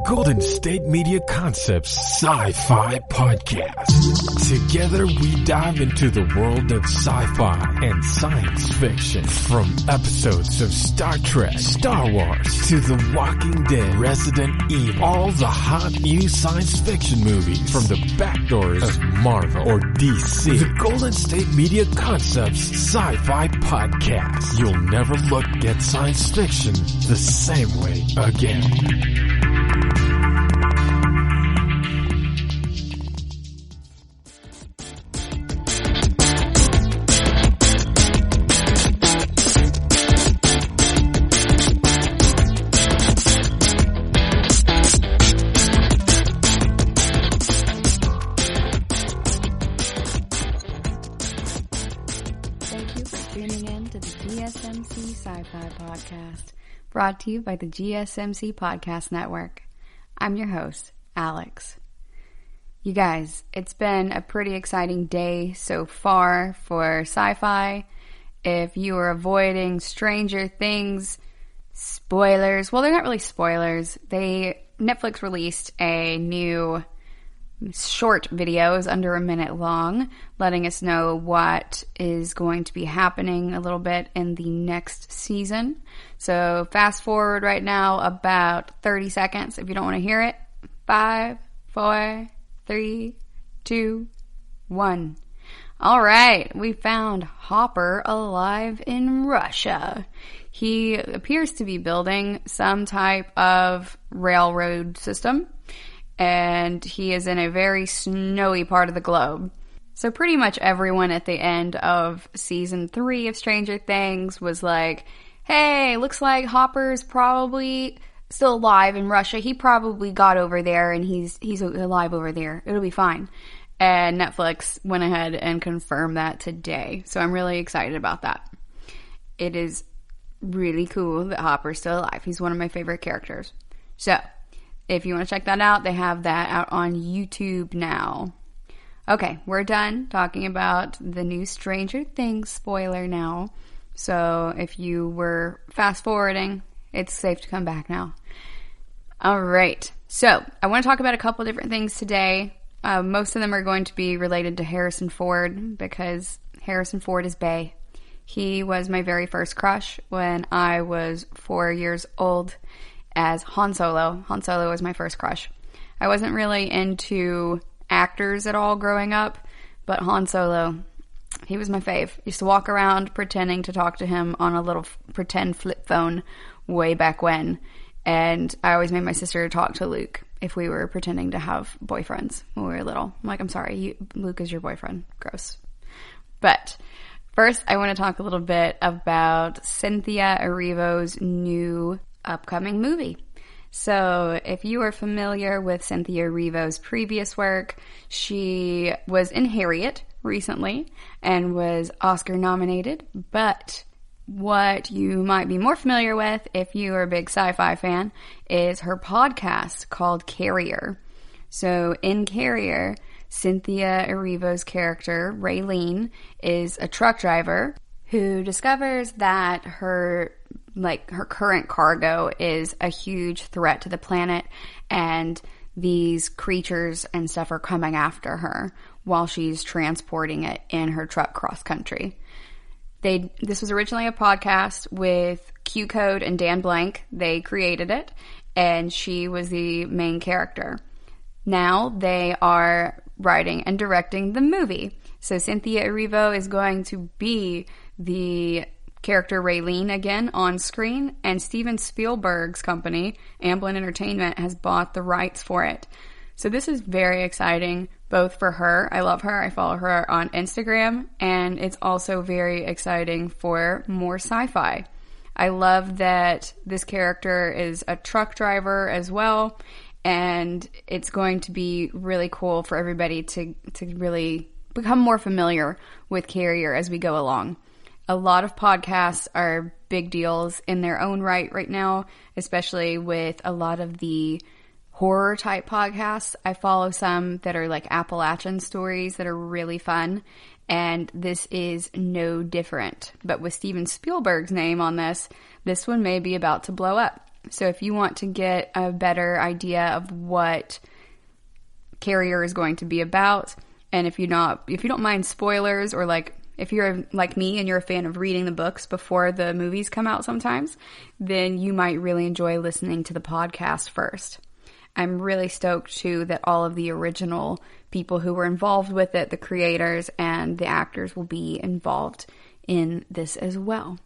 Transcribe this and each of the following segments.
Golden State Media Concepts Sci-Fi Podcast. Together we dive into the world of sci-fi and science fiction. From episodes of Star Trek, Star Wars, to The Walking Dead, Resident Evil, all the hot new science fiction movies from the back doors of Marvel or DC. The Golden State Media Concepts Sci-Fi Podcast. You'll never look at science fiction the same way again. GSMC Sci-Fi Podcast, brought to you by the GSMC Podcast Network. I'm your host, Alex. You guys, it's been a pretty exciting day so far for sci-fi. If you are avoiding Stranger Things spoilers, well, they're not really spoilers. Netflix released a new short videos under a minute long, letting us know what is going to be happening a little bit in the next season. So fast forward right now about 30 seconds if you don't want to hear it. 5, 4, 3, 2, 1. All right, we found Hopper alive in Russia. He appears to be building some type of railroad system, and he is in a very snowy part of the globe. So pretty much everyone at the end of season 3 of Stranger Things was like, hey, looks like Hopper's probably still alive in Russia. He probably got over there and he's alive over there. It'll be fine. And Netflix went ahead and confirmed that today. So I'm really excited about that. It is really cool that Hopper's still alive. He's one of my favorite characters. So if you want to check that out, they have that out on YouTube now. Okay, we're done talking about the new Stranger Things spoiler now. So if you were fast forwarding, it's safe to come back now. All right, so I want to talk about a couple different things today. Most of them are going to be related to Harrison Ford because Harrison Ford is bae. He was my very first crush when I was 4 years old. As Han Solo. Han Solo was my first crush. I wasn't really into actors at all growing up, but Han Solo, he was my fave. Used to walk around pretending to talk to him on a little pretend flip phone way back when, and I always made my sister talk to Luke if we were pretending to have boyfriends when we were little. I'm like, I'm sorry, Luke is your boyfriend. Gross. But first, I want to talk a little bit about Cynthia Erivo's new upcoming movie. So if you are familiar with Cynthia Erivo's previous work, she was in Harriet recently and was Oscar nominated, but what you might be more familiar with if you are a big sci-fi fan is her podcast called Carrier. So in Carrier, Cynthia Erivo's character, Raylene, is a truck driver who discovers that her current cargo is a huge threat to the planet, and these creatures and stuff are coming after her while she's transporting it in her truck cross country. This was originally a podcast with Q Code and Dan Blank. They created it, and she was the main character. Now they are writing and directing the movie. So Cynthia Erivo is going to be the character Raylene again on screen, and Steven Spielberg's company, Amblin Entertainment, has bought the rights for it. So this is very exciting, both for her. I love her. I follow her on Instagram, and it's also very exciting for more sci-fi. I love that this character is a truck driver as well, and it's going to be really cool for everybody to really become more familiar with Carrier as we go along. A lot of podcasts are big deals in their own right now, especially with a lot of the horror type podcasts. I follow some that are like Appalachian stories that are really fun, and this is no different. But with Steven Spielberg's name on this one may be about to blow up. So if you want to get a better idea of what Carrier is going to be about, and if you don't mind spoilers, or like if you're like me and you're a fan of reading the books before the movies come out sometimes, then you might really enjoy listening to the podcast first. I'm really stoked too that all of the original people who were involved with it, the creators and the actors, will be involved in this as well.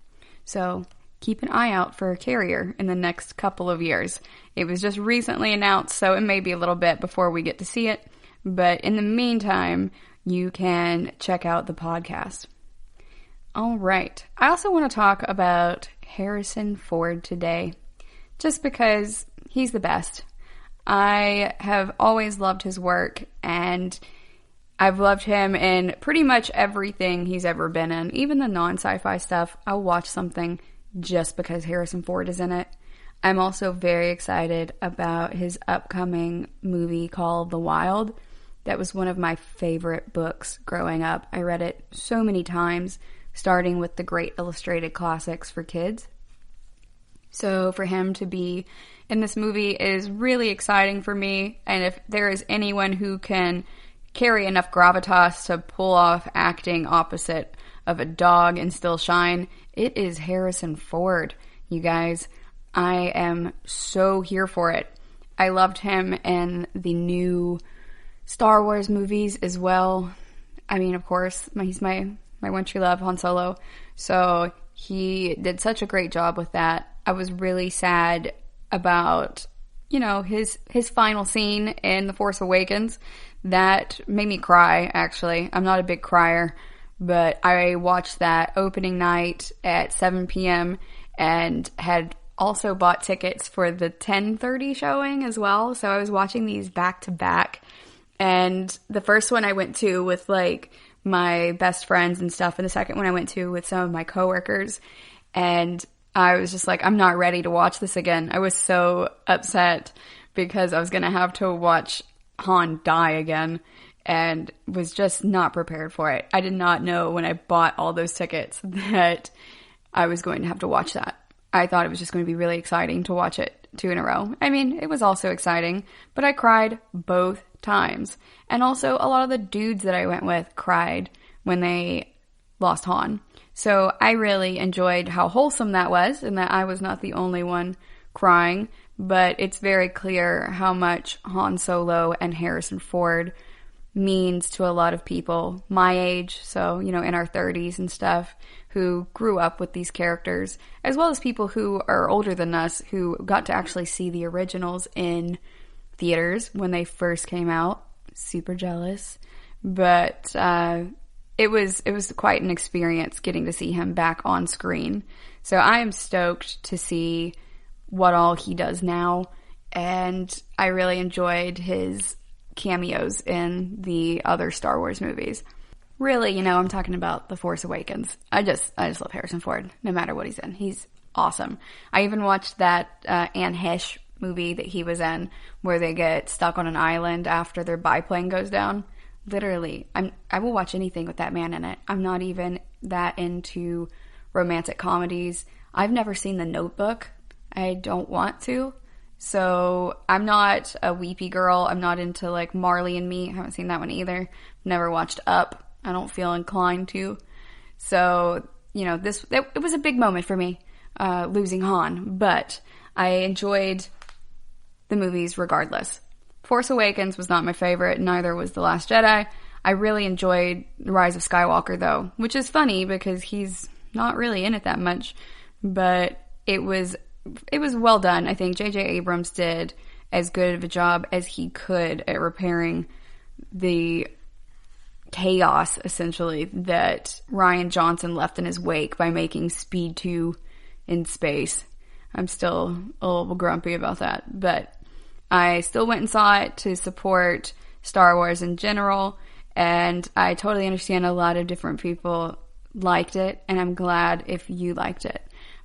So keep an eye out for Carrier in the next couple of years. It was just recently announced, so it may be a little bit before we get to see it. But in the meantime, you can check out the podcast. All right. I also want to talk about Harrison Ford today, just because he's the best. I have always loved his work, and I've loved him in pretty much everything he's ever been in. Even the non-sci-fi stuff, I'll watch something just because Harrison Ford is in it. I'm also very excited about his upcoming movie called The Wild. That was one of my favorite books growing up. I read it so many times, starting with the great illustrated classics for kids. So for him to be in this movie is really exciting for me. And if there is anyone who can carry enough gravitas to pull off acting opposite of a dog and still shine, it is Harrison Ford, you guys. I am so here for it. I loved him in the new Star Wars movies as well. I mean, of course, he's my one true love, Han Solo. So he did such a great job with that. I was really sad about, his final scene in The Force Awakens. That made me cry, actually. I'm not a big crier, but I watched that opening night at 7 p.m. and had also bought tickets for the 10:30 showing as well. So I was watching these back to back. And the first one I went to with like my best friends and stuff, and the second one I went to with some of my coworkers. And I was just like, I'm not ready to watch this again. I was so upset because I was going to have to watch Han die again, and was just not prepared for it. I did not know when I bought all those tickets that I was going to have to watch that. I thought it was just going to be really exciting to watch it 2 in a row. I mean, it was also exciting, but I cried both times. And also, a lot of the dudes that I went with cried when they lost Han. So I really enjoyed how wholesome that was, and that I was not the only one crying. But it's very clear how much Han Solo and Harrison Ford means to a lot of people my age, so, in our 30s and stuff, who grew up with these characters, as well as people who are older than us who got to actually see the originals in theaters when they first came out. Super jealous. But it was quite an experience getting to see him back on screen. So I am stoked to see what all he does now, and I really enjoyed his cameos in the other Star Wars movies. Really, I'm talking about The Force Awakens. I just love Harrison Ford, no matter what he's in. He's awesome. I even watched that Anne Hesh movie that he was in, where they get stuck on an island after their biplane goes down. Literally, I will watch anything with that man in it. I'm not even that into romantic comedies. I've never seen The Notebook. I don't want to. So I'm not a weepy girl. I'm not into like Marley and Me. I haven't seen that one either. Never watched Up. I don't feel inclined to. So, it was a big moment for me, losing Han, but I enjoyed the movies regardless. Force Awakens was not my favorite, neither was The Last Jedi. I really enjoyed Rise of Skywalker though, which is funny because he's not really in it that much, but it was well done. I think J.J. Abrams did as good of a job as he could at repairing the chaos, essentially, that Rian Johnson left in his wake by making Speed 2 in space. I'm still a little grumpy about that, but I still went and saw it to support Star Wars in general, and I totally understand a lot of different people liked it, and I'm glad if you liked it.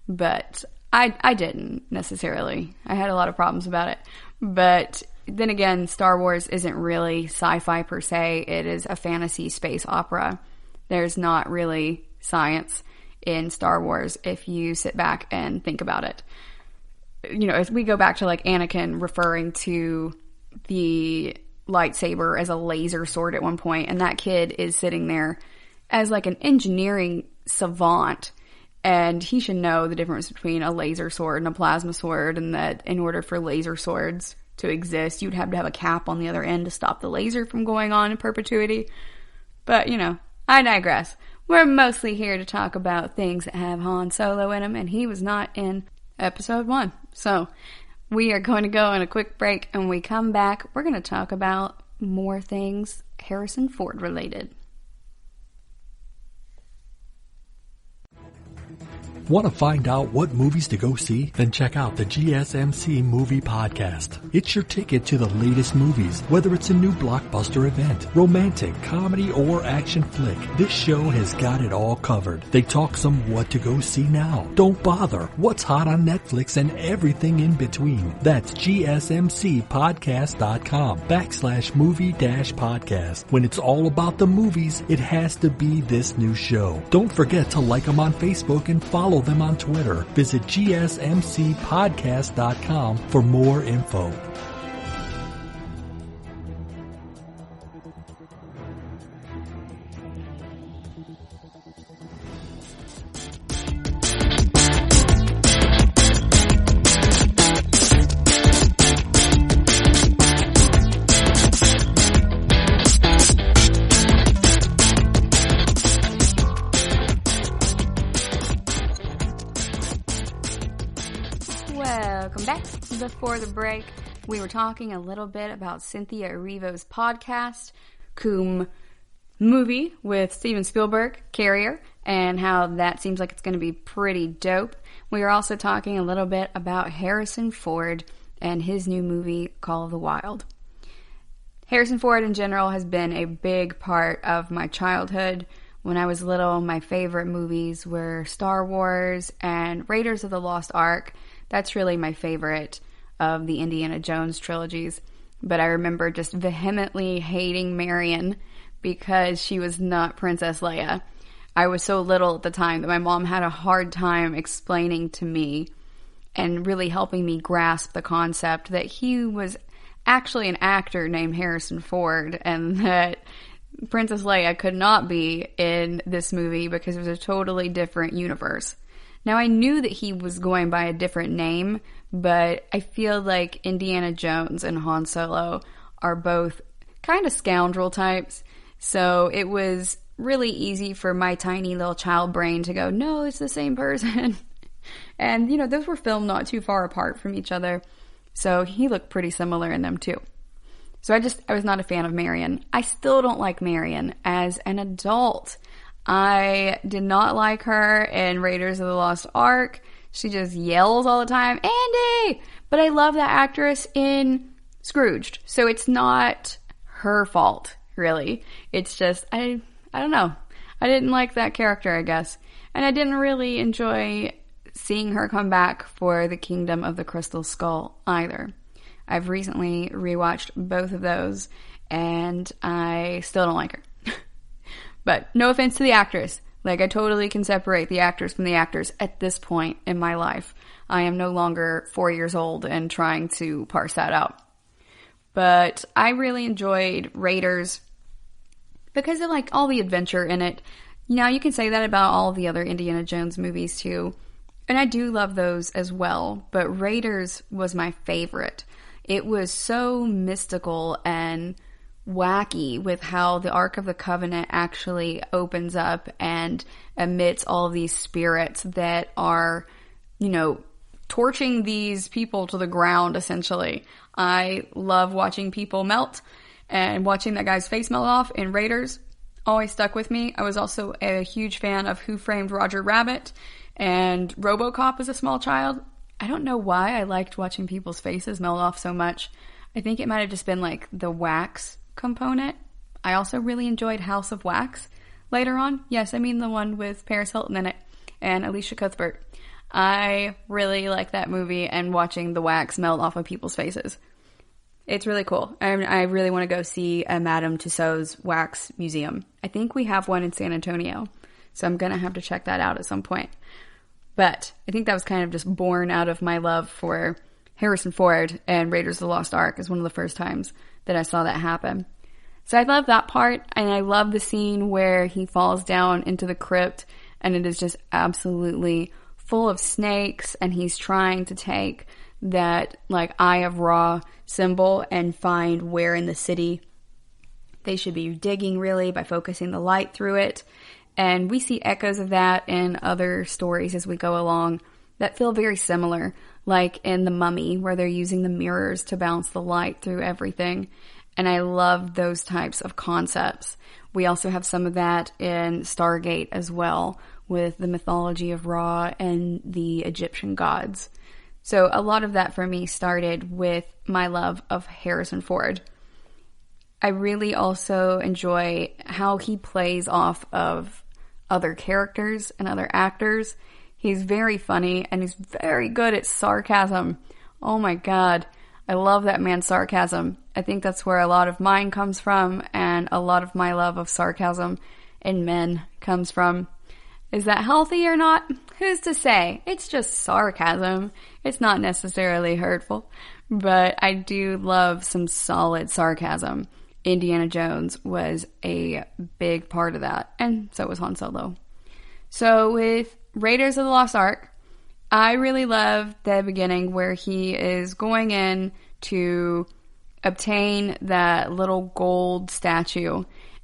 But I didn't necessarily. I had a lot of problems about it. But then again, Star Wars isn't really sci-fi per se. It is a fantasy space opera. There's not really science in Star Wars if you sit back and think about it. as we go back to like Anakin referring to the lightsaber as a laser sword at one point, and that kid is sitting there as like an engineering savant, and he should know the difference between a laser sword and a plasma sword, and that in order for laser swords to exist, you'd have to have a cap on the other end to stop the laser from going on in perpetuity. But, I digress. We're mostly here to talk about things that have Han Solo in them, and he was not in episode 1. So, we are going to go on a quick break, and when we come back, we're going to talk about more things Harrison Ford related. Want to find out what movies to go see? Then check out the GSMC Movie Podcast. It's your ticket to the latest movies, whether it's a new blockbuster event, romantic, comedy, or action flick. This show has got it all covered. They talk some what to go see now, don't bother, what's hot on Netflix, and everything in between. That's gsmcpodcast.com/movie-podcast. When it's all about the movies, it has to be this new show. Don't forget to like them on Facebook and follow them on Twitter. Visit gsmcpodcast.com for more info. Welcome back. Before the break, we were talking a little bit about Cynthia Erivo's podcast, Coom movie with Steven Spielberg, Carrier, and how that seems like it's going to be pretty dope. We were also talking a little bit about Harrison Ford and his new movie, Call of the Wild. Harrison Ford in general has been a big part of my childhood. When I was little, my favorite movies were Star Wars and Raiders of the Lost Ark. That's really my favorite of the Indiana Jones trilogies. But I remember just vehemently hating Marion because she was not Princess Leia. I was so little at the time that my mom had a hard time explaining to me and really helping me grasp the concept that he was actually an actor named Harrison Ford, and that Princess Leia could not be in this movie because it was a totally different universe. Now, I knew that he was going by a different name, but I feel like Indiana Jones and Han Solo are both kind of scoundrel types, so it was really easy for my tiny little child brain to go, no, it's the same person. And, those were filmed not too far apart from each other, so he looked pretty similar in them too. So I was not a fan of Marion. I still don't like Marion as an adult. I did not like her in Raiders of the Lost Ark. She just yells all the time, Andy! But I love that actress in Scrooged. So it's not her fault, really. It's just, I don't know. I didn't like that character, I guess. And I didn't really enjoy seeing her come back for The Kingdom of the Crystal Skull either. I've recently rewatched both of those, and I still don't like her. But no offense to the actress. Like, I totally can separate the actors from the actors at this point in my life. I am no longer 4 years old and trying to parse that out. But I really enjoyed Raiders because of, like, all the adventure in it. Now, you can say that about all the other Indiana Jones movies, too. And I do love those as well. But Raiders was my favorite. It was so mystical and wacky with how the Ark of the Covenant actually opens up and emits all these spirits that are, torching these people to the ground, essentially. I love watching people melt, and watching that guy's face melt off in Raiders always stuck with me. I was also a huge fan of Who Framed Roger Rabbit and RoboCop as a small child. I don't know why I liked watching people's faces melt off so much. I think it might have just been like the wax component. I also really enjoyed House of Wax later on. Yes, I mean the one with Paris Hilton in it and Alicia Cuthbert. I really like that movie and watching the wax melt off of people's faces. It's really cool. I really want to go see a Madame Tussauds wax museum. I think we have one in San Antonio, so I'm going to have to check that out at some point. But I think that was kind of just born out of my love for Harrison Ford, and Raiders of the Lost Ark is one of the first times that I saw that happen. So I love that part, and I love the scene where he falls down into the crypt, and it is just absolutely full of snakes, and he's trying to take that, like, Eye of Ra symbol and find where in the city they should be digging, really, by focusing the light through it. And we see echoes of that in other stories as we go along that feel very similar, like in The Mummy, where they're using the mirrors to bounce the light through everything. And I love those types of concepts. We also have some of that in Stargate as well, with the mythology of Ra and the Egyptian gods. So a lot of that for me started with my love of Harrison Ford. I really also enjoy how he plays off of other characters and other actors. He's very funny, and he's very good at sarcasm. Oh my god, I love that man's sarcasm. I think that's where a lot of mine comes from, and a lot of my love of sarcasm in men comes from. Is that healthy or not? Who's to say? It's just sarcasm. It's not necessarily hurtful, but I do love some solid sarcasm. Indiana Jones was a big part of that, and so was Han Solo. So with Raiders of the Lost Ark, I really love the beginning where he is going in to obtain that little gold statue,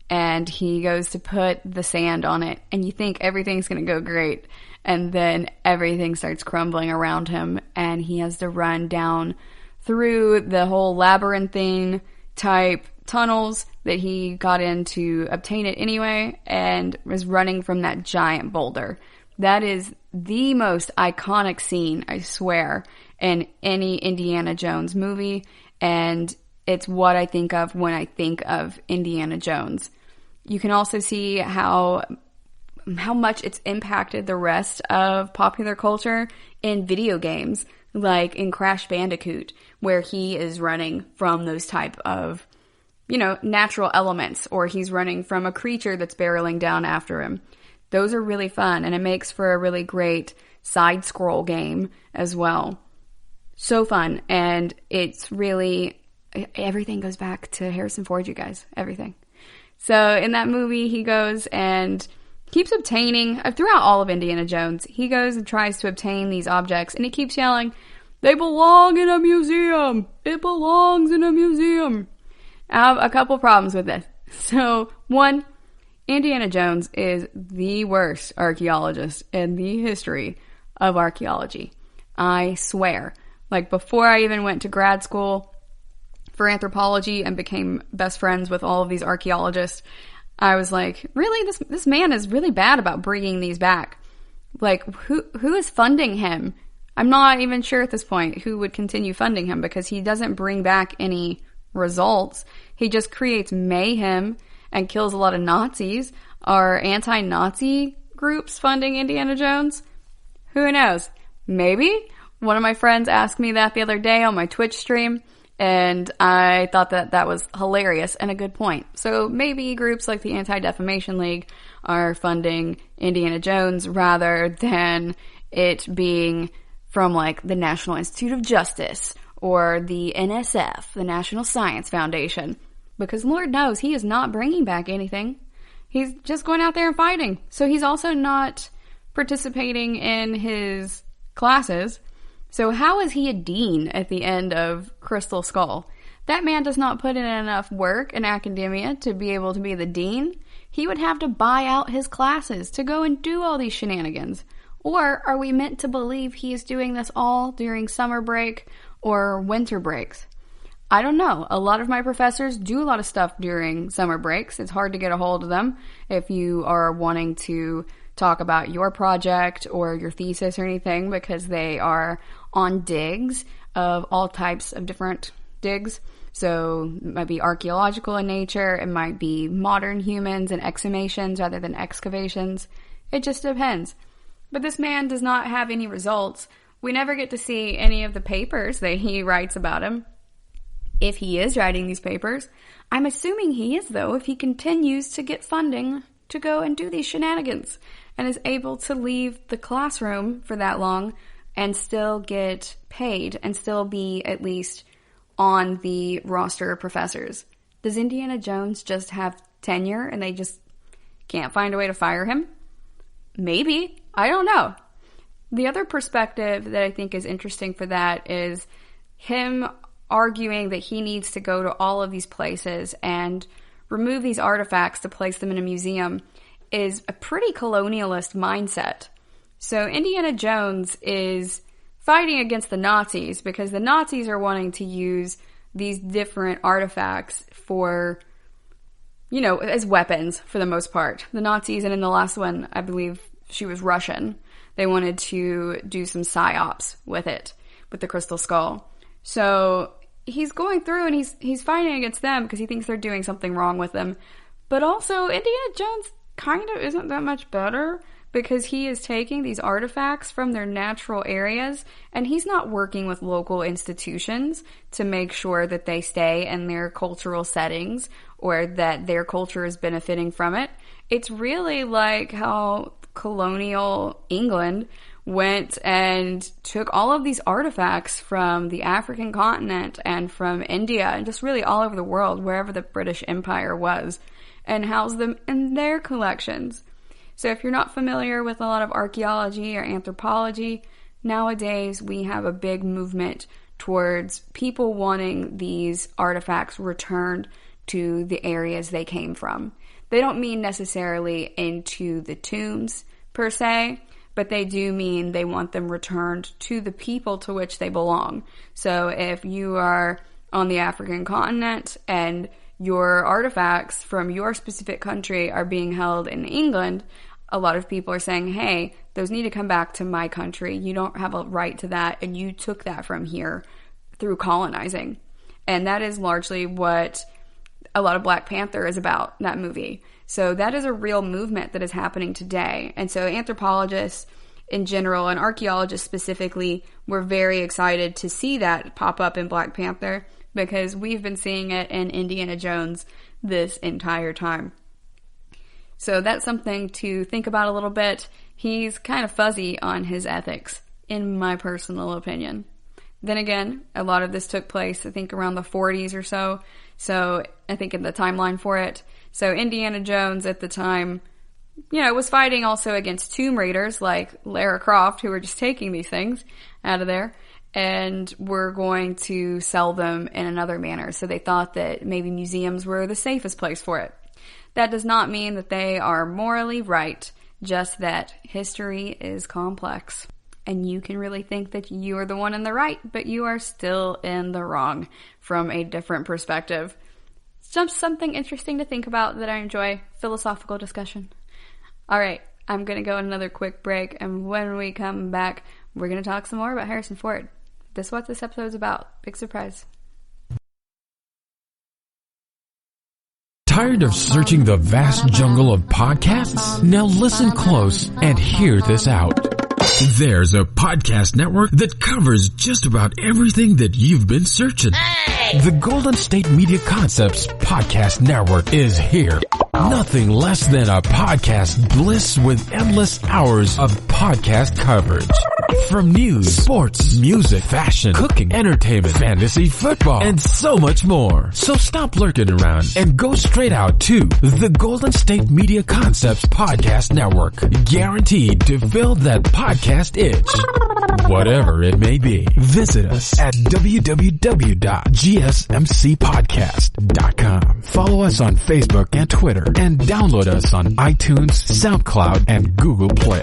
and he goes to put the sand on it, and you think everything's going to go great, and then everything starts crumbling around him, and he has to run down through the whole labyrinthine type tunnels that he got in to obtain it anyway, and was running from that giant boulder. That is the most iconic scene, I swear, in any Indiana Jones movie, and it's what I think of when I think of Indiana Jones. You can also see how much it's impacted the rest of popular culture in video games, like in Crash Bandicoot, where he is running from those type of, natural elements, or he's running from a creature that's barreling down after him. Those are really fun, and it makes for a really great side-scroll game as well. So fun, and it's really, everything goes back to Harrison Ford, you guys. Everything. So in that movie, he goes and keeps obtaining, throughout all of Indiana Jones, he goes and tries to obtain these objects, and he keeps yelling, "They belong in a museum! It belongs in a museum!" I have a couple problems with this. So, one, Indiana Jones is the worst archaeologist in the history of archaeology. I swear. Like, before I even went to grad school for anthropology and became best friends with all of these archaeologists, I was like, really? This man is really bad about bringing these back. Like, who is funding him? I'm not even sure at this point who would continue funding him, because he doesn't bring back any results. He just creates mayhem and kills a lot of Nazis. Are anti-Nazi groups funding Indiana Jones? Who knows? Maybe. One of my friends asked me that the other day on my Twitch stream, and I thought that was hilarious and a good point. So maybe groups like the Anti-Defamation League are funding Indiana Jones rather than it being from, like, the National Institute of Justice or the NSF, the National Science Foundation. Because Lord knows he is not bringing back anything. He's just going out there and fighting. So he's also not participating in his classes. So how is he a dean at the end of Crystal Skull? That man does not put in enough work in academia to be able to be the dean. He would have to buy out his classes to go and do all these shenanigans. Or are we meant to believe he is doing this all during summer break or winter breaks? I don't know. A lot of my professors do a lot of stuff during summer breaks. It's hard to get a hold of them if you are wanting to talk about your project or your thesis or anything, because they are on digs of all types of different digs. So it might be archaeological in nature. It might be modern humans and exhumations rather than excavations. It just depends. But this man does not have any results. We never get to see any of the papers that he writes about him. If he is writing these papers, I'm assuming he is, though, if he continues to get funding to go and do these shenanigans. and is able to leave the classroom for that long and still get paid and still be at least on the roster of professors. Does Indiana Jones just have tenure and they just can't find a way to fire him? Maybe. I don't know. The other perspective that I think is interesting for that is him arguing that he needs to go to all of these places and remove these artifacts to place them in a museum is a pretty colonialist mindset. So Indiana Jones is fighting against the Nazis because the Nazis are wanting to use these different artifacts for, as weapons for the most part. The Nazis, and in the last one, I believe she was Russian. They wanted to do some psyops with it, with the crystal skull. So he's going through and he's fighting against them because he thinks they're doing something wrong with them. But also, Indiana Jones kind of isn't that much better because he is taking these artifacts from their natural areas and he's not working with local institutions to make sure that they stay in their cultural settings or that their culture is benefiting from it. It's really like how colonial England went and took all of these artifacts from the African continent and from India and just really all over the world, wherever the British Empire was, and housed them in their collections. So if you're not familiar with a lot of archaeology or anthropology, nowadays we have a big movement towards people wanting these artifacts returned to the areas they came from. They don't mean necessarily into the tombs per se, but they do mean they want them returned to the people to which they belong. So if you are on the African continent and your artifacts from your specific country are being held in England, a lot of people are saying, hey, those need to come back to my country. You don't have a right to that, and you took that from here through colonizing. And that is largely what a lot of Black Panther is about, that movie. So that is a real movement that is happening today. And so anthropologists in general and archaeologists specifically were very excited to see that pop up in Black Panther because we've been seeing it in Indiana Jones this entire time. So that's something to think about a little bit. He's kind of fuzzy on his ethics, in my personal opinion. Then again, a lot of this took place, I think, around the 40s or so. So I think in the timeline for it. So Indiana Jones at the time, was fighting also against tomb raiders like Lara Croft, who were just taking these things out of there and were going to sell them in another manner. So they thought that maybe museums were the safest place for it. That does not mean that they are morally right, just that history is complex. And you can really think that you are the one in the right, but you are still in the wrong from a different perspective. It's just something interesting to think about that I enjoy, philosophical discussion. All right, I'm going to go on another quick break, and when we come back, we're going to talk some more about Harrison Ford. This is what this episode's about. Big surprise. Tired of searching the vast jungle of podcasts? Now listen close and hear this out. There's a podcast network that covers just about everything that you've been searching. Hey! The Golden State Media Concepts Podcast Network is here. Nothing less than a podcast bliss with endless hours of podcast coverage. From news, sports, music, fashion, cooking, entertainment, fantasy, football, and so much more. So stop lurking around and go straight out to the Golden State Media Concepts Podcast Network. Guaranteed to fill that podcast itch. Whatever it may be. Visit us at www.gsmcpodcast.com. Follow us on Facebook and Twitter and download us on iTunes, SoundCloud, and Google Play.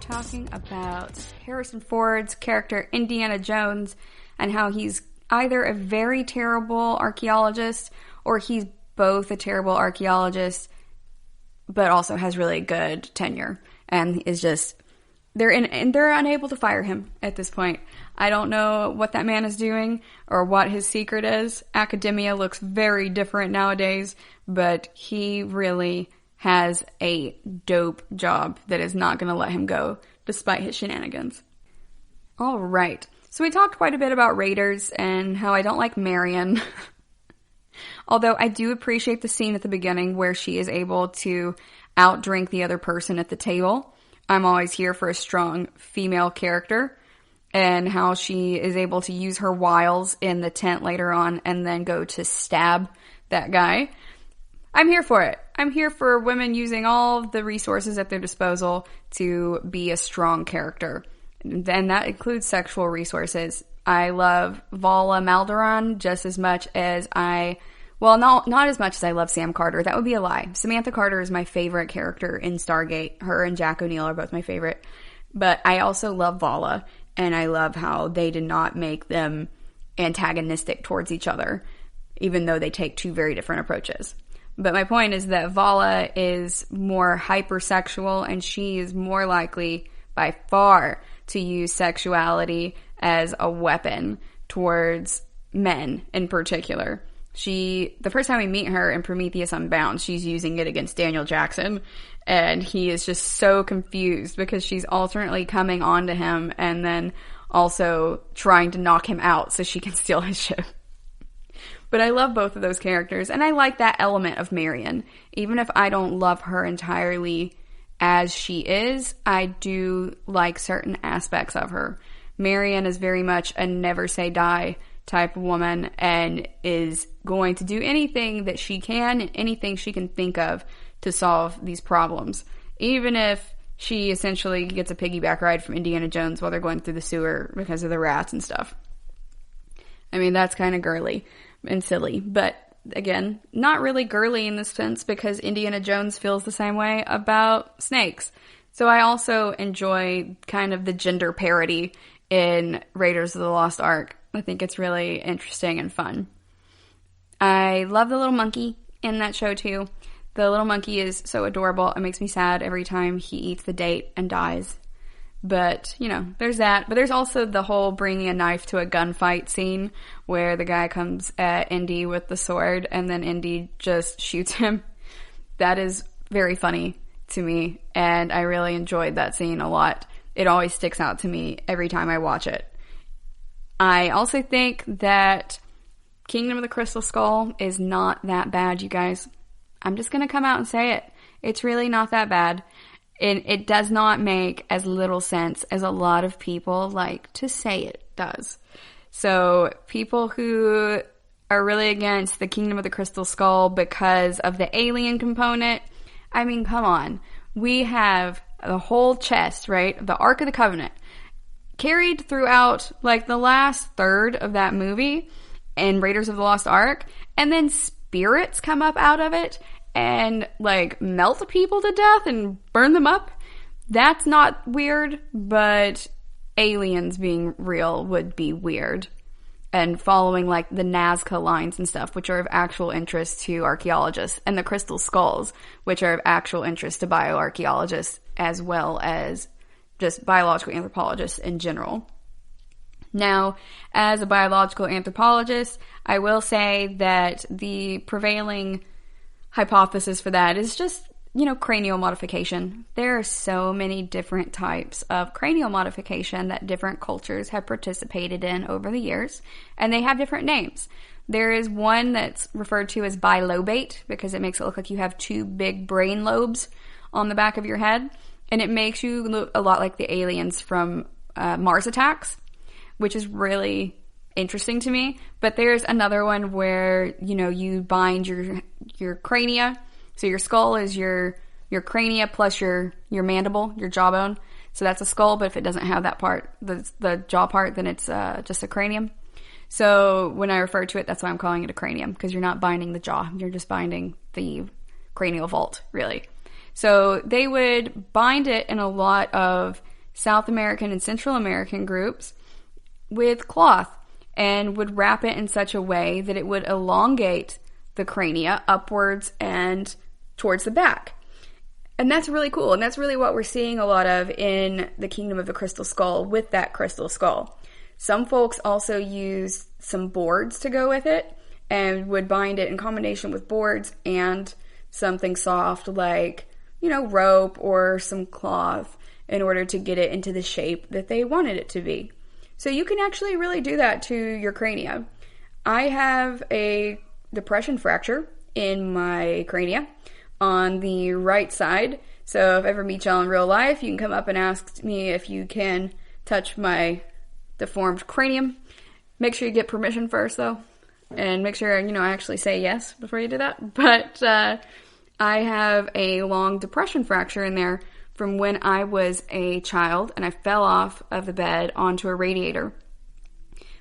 Talking about Harrison Ford's character Indiana Jones and how he's either a very terrible archaeologist or he's both a terrible archaeologist but also has really good tenure and is just they're unable to fire him at this point. I don't know what that man is doing or what his secret is. Academia looks very different nowadays, but he really has a dope job that is not going to let him go despite his shenanigans. All right. So we talked quite a bit about Raiders and how I don't like Marion. Although I do appreciate the scene at the beginning where she is able to outdrink the other person at the table. I'm always here for a strong female character, and how she is able to use her wiles in the tent later on and then go to stab that guy. I'm here for it. I'm here for women using all the resources at their disposal to be a strong character. And that includes sexual resources. I love Vala Maldoron just as much as not as much as I love Sam Carter. That would be a lie. Samantha Carter is my favorite character in Stargate. Her and Jack O'Neill are both my favorite. But I also love Vala, and I love how they did not make them antagonistic towards each other, even though they take two very different approaches. But my point is that Vala is more hypersexual, and she is more likely, by far, to use sexuality as a weapon towards men in particular. The first time we meet her in Prometheus Unbound, she's using it against Daniel Jackson, and he is just so confused because she's alternately coming onto him and then also trying to knock him out so she can steal his ship. But I love both of those characters, and I like that element of Marion. Even if I don't love her entirely as she is, I do like certain aspects of her. Marion is very much a never say die type of woman and is going to do anything that she can and anything she can think of to solve these problems. Even if she essentially gets a piggyback ride from Indiana Jones while they're going through the sewer because of the rats and stuff. I mean, that's kind of girly and silly, but again, not really girly in this sense because Indiana Jones feels the same way about snakes. So I also enjoy kind of the gender parody in Raiders of the Lost Ark. I think it's really interesting and fun. I love the little monkey in that show too. The little monkey is so adorable. It makes me sad every time he eats the date and dies. But, there's that. But there's also the whole bringing a knife to a gunfight scene where the guy comes at Indy with the sword and then Indy just shoots him. That is very funny to me, and I really enjoyed that scene a lot. It always sticks out to me every time I watch it. I also think that Kingdom of the Crystal Skull is not that bad, you guys. I'm just going to come out and say it. It's really not that bad. It does not make as little sense as a lot of people like to say it does. So people who are really against the Kingdom of the Crystal Skull because of the alien component, I mean, come on. We have the whole chest, right? The Ark of the Covenant carried throughout like the last third of that movie in Raiders of the Lost Ark, and then spirits come up out of it and like melt people to death and burn them up. That's not weird, but aliens being real would be weird. And following like the Nazca lines and stuff, which are of actual interest to archaeologists, and the crystal skulls, which are of actual interest to bioarchaeologists as well as just biological anthropologists in general. Now, as a biological anthropologist, I will say that the prevailing hypothesis for that is just, cranial modification. There are so many different types of cranial modification that different cultures have participated in over the years, and they have different names. There is one that's referred to as bilobate because it makes it look like you have two big brain lobes on the back of your head, and it makes you look a lot like the aliens from Mars Attacks, which is really interesting to me. But there's another one where, you bind your crania. So your skull is your crania plus your mandible, your jawbone. So that's a skull, but if it doesn't have that part, the jaw part, then it's just a cranium. So when I refer to it, that's why I'm calling it a cranium, because you're not binding the jaw. You're just binding the cranial vault, really. So they would bind it in a lot of South American and Central American groups with cloth and would wrap it in such a way that it would elongate the crania upwards and towards the back. And that's really cool. And that's really what we're seeing a lot of in the Kingdom of the Crystal Skull with that crystal skull. Some folks also use some boards to go with it and would bind it in combination with boards and something soft like, rope or some cloth in order to get it into the shape that they wanted it to be. So you can actually really do that to your crania. I have a depression fracture in my crania on the right side. So if I ever meet y'all in real life, you can come up and ask me if you can touch my deformed cranium. Make sure you get permission first, though. And make sure, I actually say yes before you do that. But I have a long depression fracture in there from when I was a child and I fell off of the bed onto a radiator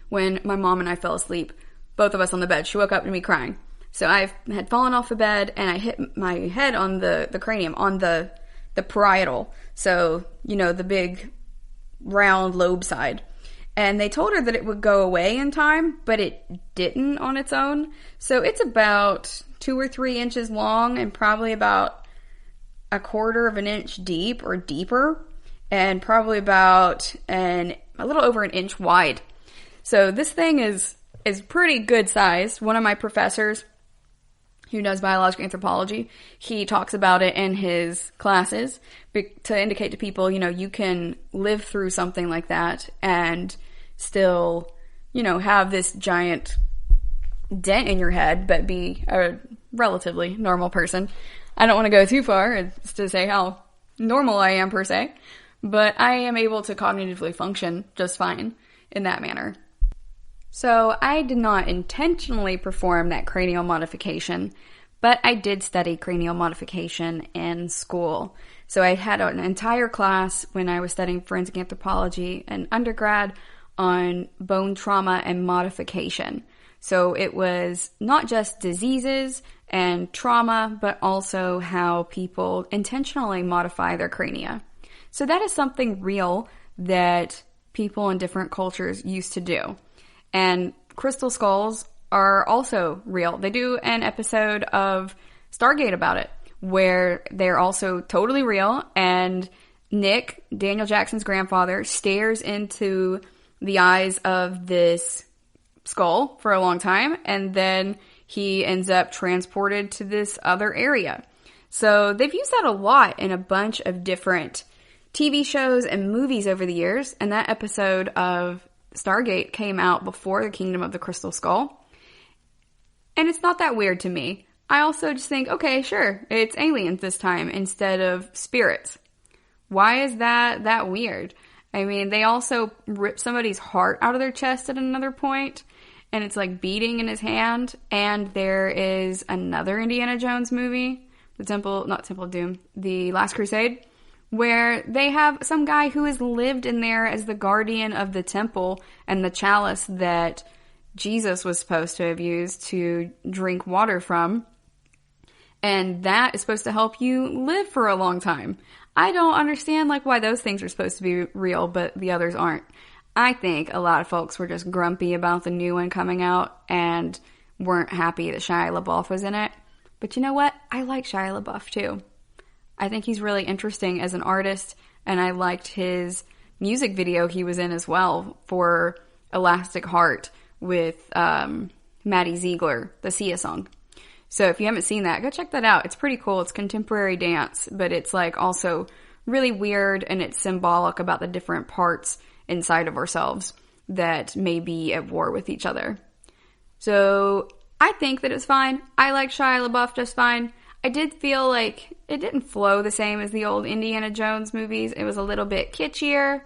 when my mom and I fell asleep. Both of us on the bed. She woke up to me crying. So I had fallen off the bed and I hit my head on the cranium, on the parietal. So, the big round lobe side. And they told her that it would go away in time, but it didn't on its own. So it's about 2 or 3 inches long and probably about 1/4 of an inch deep or deeper, and probably about a little over an inch wide. So this thing is pretty good sized. One of my professors who does biological anthropology, he talks about it in his classes to indicate to people, you can live through something like that and still, have this giant dent in your head, but be a relatively normal person. I don't want to go too far as to say how normal I am per se, but I am able to cognitively function just fine in that manner. So I did not intentionally perform that cranial modification, but I did study cranial modification in school. So I had an entire class when I was studying forensic anthropology in undergrad on bone trauma and modification. So it was not just diseases and trauma, but also how people intentionally modify their crania. So that is something real that people in different cultures used to do. And crystal skulls are also real. They do an episode of Stargate about it, where they're also totally real, and Nick, Daniel Jackson's grandfather, stares into the eyes of this skull for a long time, and then he ends up transported to this other area. So they've used that a lot in a bunch of different TV shows and movies over the years, and that episode of Stargate came out before the Kingdom of the Crystal Skull. And it's not that weird to me. I also just think, okay, sure, it's aliens this time instead of spirits. Why is that weird? I mean, they also rip somebody's heart out of their chest at another point, and it's like beating in his hand. And there is another Indiana Jones movie, not Temple of Doom, The Last Crusade, where they have some guy who has lived in there as the guardian of the temple and the chalice that Jesus was supposed to have used to drink water from. And that is supposed to help you live for a long time. I don't understand why those things are supposed to be real, but the others aren't. I think a lot of folks were just grumpy about the new one coming out and weren't happy that Shia LaBeouf was in it. But you know what? I like Shia LaBeouf too. I think he's really interesting as an artist, and I liked his music video he was in as well for Elastic Heart with Maddie Ziegler, the Sia song. So if you haven't seen that, go check that out. It's pretty cool. It's contemporary dance, but it's also really weird, and it's symbolic about the different parts inside of ourselves that may be at war with each other. So I think that it's fine. I like Shia LaBeouf just fine. I did feel like it didn't flow the same as the old Indiana Jones movies. It was a little bit kitschier.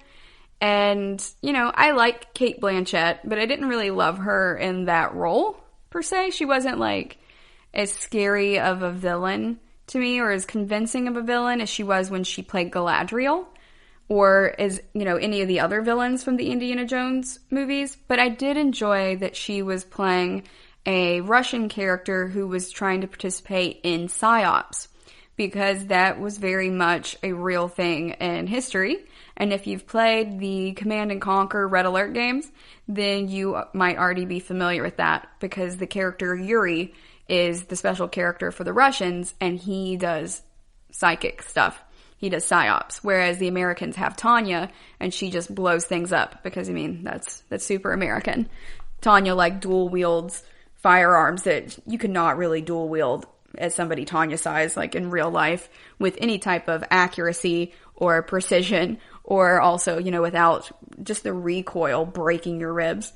And, I like Cate Blanchett, but I didn't really love her in that role, per se. She wasn't, as scary of a villain to me, or as convincing of a villain as she was when she played Galadriel, or as, any of the other villains from the Indiana Jones movies. But I did enjoy that she was playing a Russian character who was trying to participate in PSYOPs, because that was very much a real thing in history. And if you've played the Command & Conquer Red Alert games, then you might already be familiar with that, because the character Yuri is the special character for the Russians, and he does psychic stuff. He does psyops, whereas the Americans have Tanya, and she just blows things up because, I mean, that's super American. Tanya, like, dual wields firearms that you could not really dual wield as somebody Tanya size, like in real life, with any type of accuracy or precision, or also, you know, without just the recoil breaking your ribs.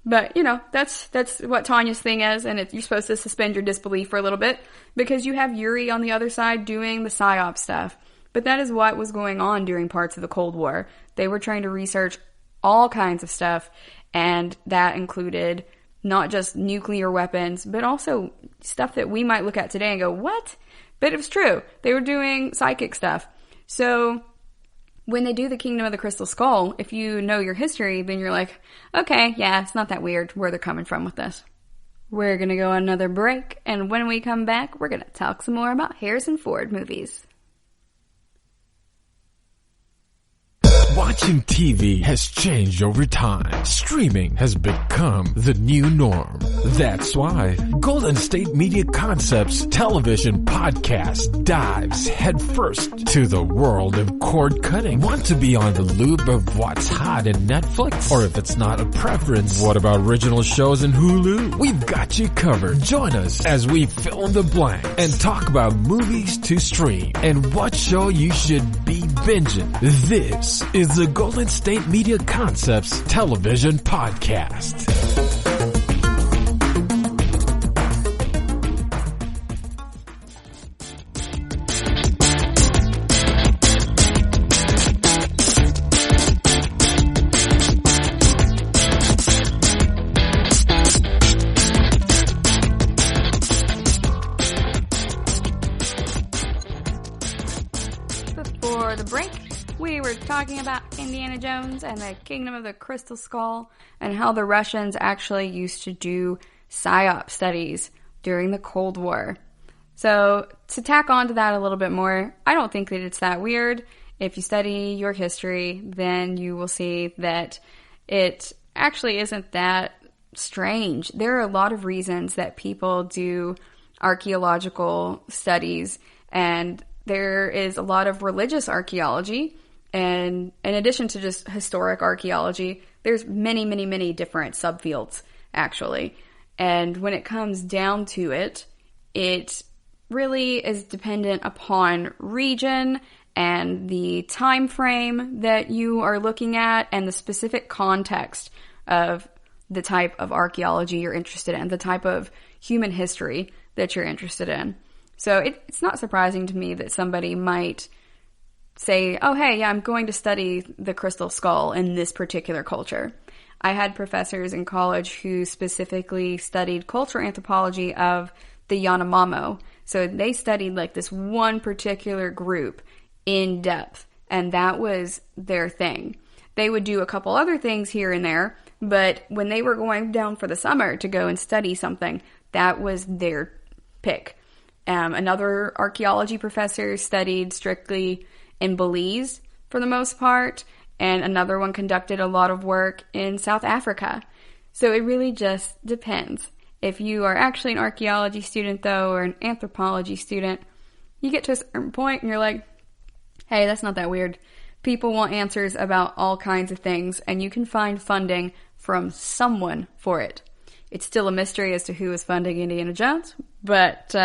But, you know, that's what Tanya's thing is, and you're supposed to suspend your disbelief for a little bit, because you have Yuri on the other side doing the psyop stuff. But that is what was going on during parts of the Cold War. They were trying to research all kinds of stuff, and that included not just nuclear weapons, but also stuff that we might look at today and go, what? But it was true. They were doing psychic stuff. So when they do the Kingdom of the Crystal Skull, if you know your history, then you're like, okay, yeah, it's not that weird where they're coming from with this. We're going to go on another break, and when we come back, we're going to talk some more about Harrison Ford movies. Watching TV has changed over time. Streaming has become the new norm. That's why Golden State Media Concepts television podcast dives headfirst to the world of cord cutting. Want to be on the loop of what's hot in Netflix? Or if it's not a preference, what about original shows in Hulu? We've got you covered. Join us as we fill in the blanks and talk about movies to stream and what show you should be binging. This is the Golden State Media Concepts television podcast. Before the break, we were talking about Indiana Jones and the Kingdom of the Crystal Skull and how the Russians actually used to do psyop studies during the Cold War. So to tack on to that a little bit more, I don't think that it's that weird. If you study your history, then you will see that it actually isn't that strange. There are a lot of reasons that people do archaeological studies, and there is a lot of religious archaeology. And in addition to just historic archaeology, there's many, many, many different subfields, actually. And when it comes down to it, it really is dependent upon region and the time frame that you are looking at and the specific context of the type of archaeology you're interested in, the type of human history that you're interested in. So it's not surprising to me that somebody might say, oh, hey, yeah, I'm going to study the crystal skull in this particular culture. I had professors in college who specifically studied cultural anthropology of the Yanomamo. So they studied like this one particular group in depth, and that was their thing. They would do a couple other things here and there, but when they were going down for the summer to go and study something, that was their pick. Another archaeology professor studied strictly in Belize for the most part, and another one conducted a lot of work in South Africa. So it really just depends. If you are actually an archaeology student, though, or an anthropology student, you get to a certain point and you're like, hey, that's not that weird. People want answers about all kinds of things, and you can find funding from someone for it. It's still a mystery as to who is funding Indiana Jones, but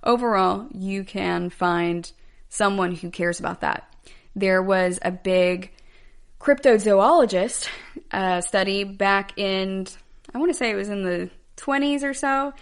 overall, you can find someone who cares about that. There was a big cryptozoologist study back in, I want to say it was in the 20s or so,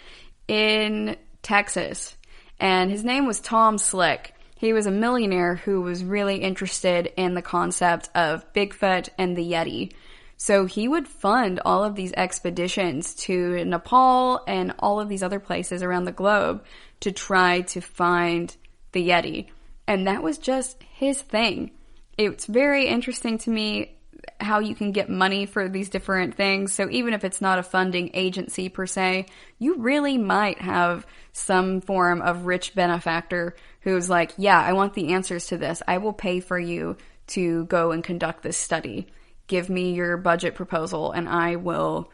in Texas. And his name was Tom Slick. He was a millionaire who was really interested in the concept of Bigfoot and the Yeti. So he would fund all of these expeditions to Nepal and all of these other places around the globe to try to find the Yeti. And that was just his thing. It's very interesting to me how you can get money for these different things. So even if it's not a funding agency per se, you really might have some form of rich benefactor who's like, yeah, I want the answers to this. I will pay for you to go and conduct this study. Give me your budget proposal and I will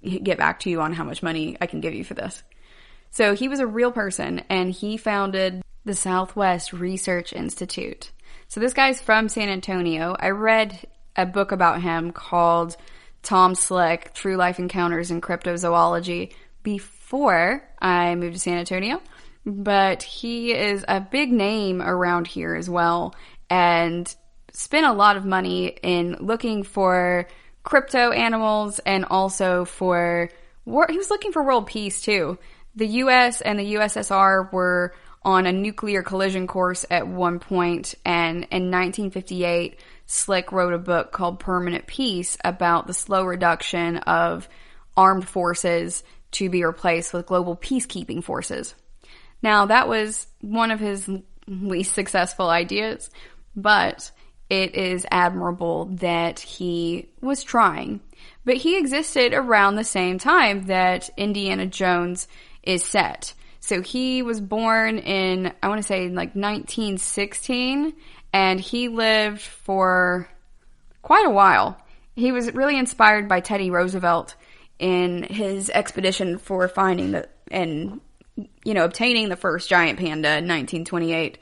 get back to you on how much money I can give you for this. So he was a real person, and he founded the Southwest Research Institute. So this guy's from San Antonio. I read a book about him called Tom Slick, True Life Encounters in Cryptozoology before I moved to San Antonio. But he is a big name around here as well, and spent a lot of money in looking for crypto animals and also for war. He was looking for world peace too. The US and the USSR were on a nuclear collision course at one point, and in 1958, Slick wrote a book called Permanent Peace about the slow reduction of armed forces to be replaced with global peacekeeping forces. Now, that was one of his least successful ideas, but it is admirable that he was trying. But he existed around the same time that Indiana Jones is set. So he was born in, I want to say, like 1916, and he lived for quite a while. He was really inspired by Teddy Roosevelt in his expedition for finding obtaining the first giant panda in 1928.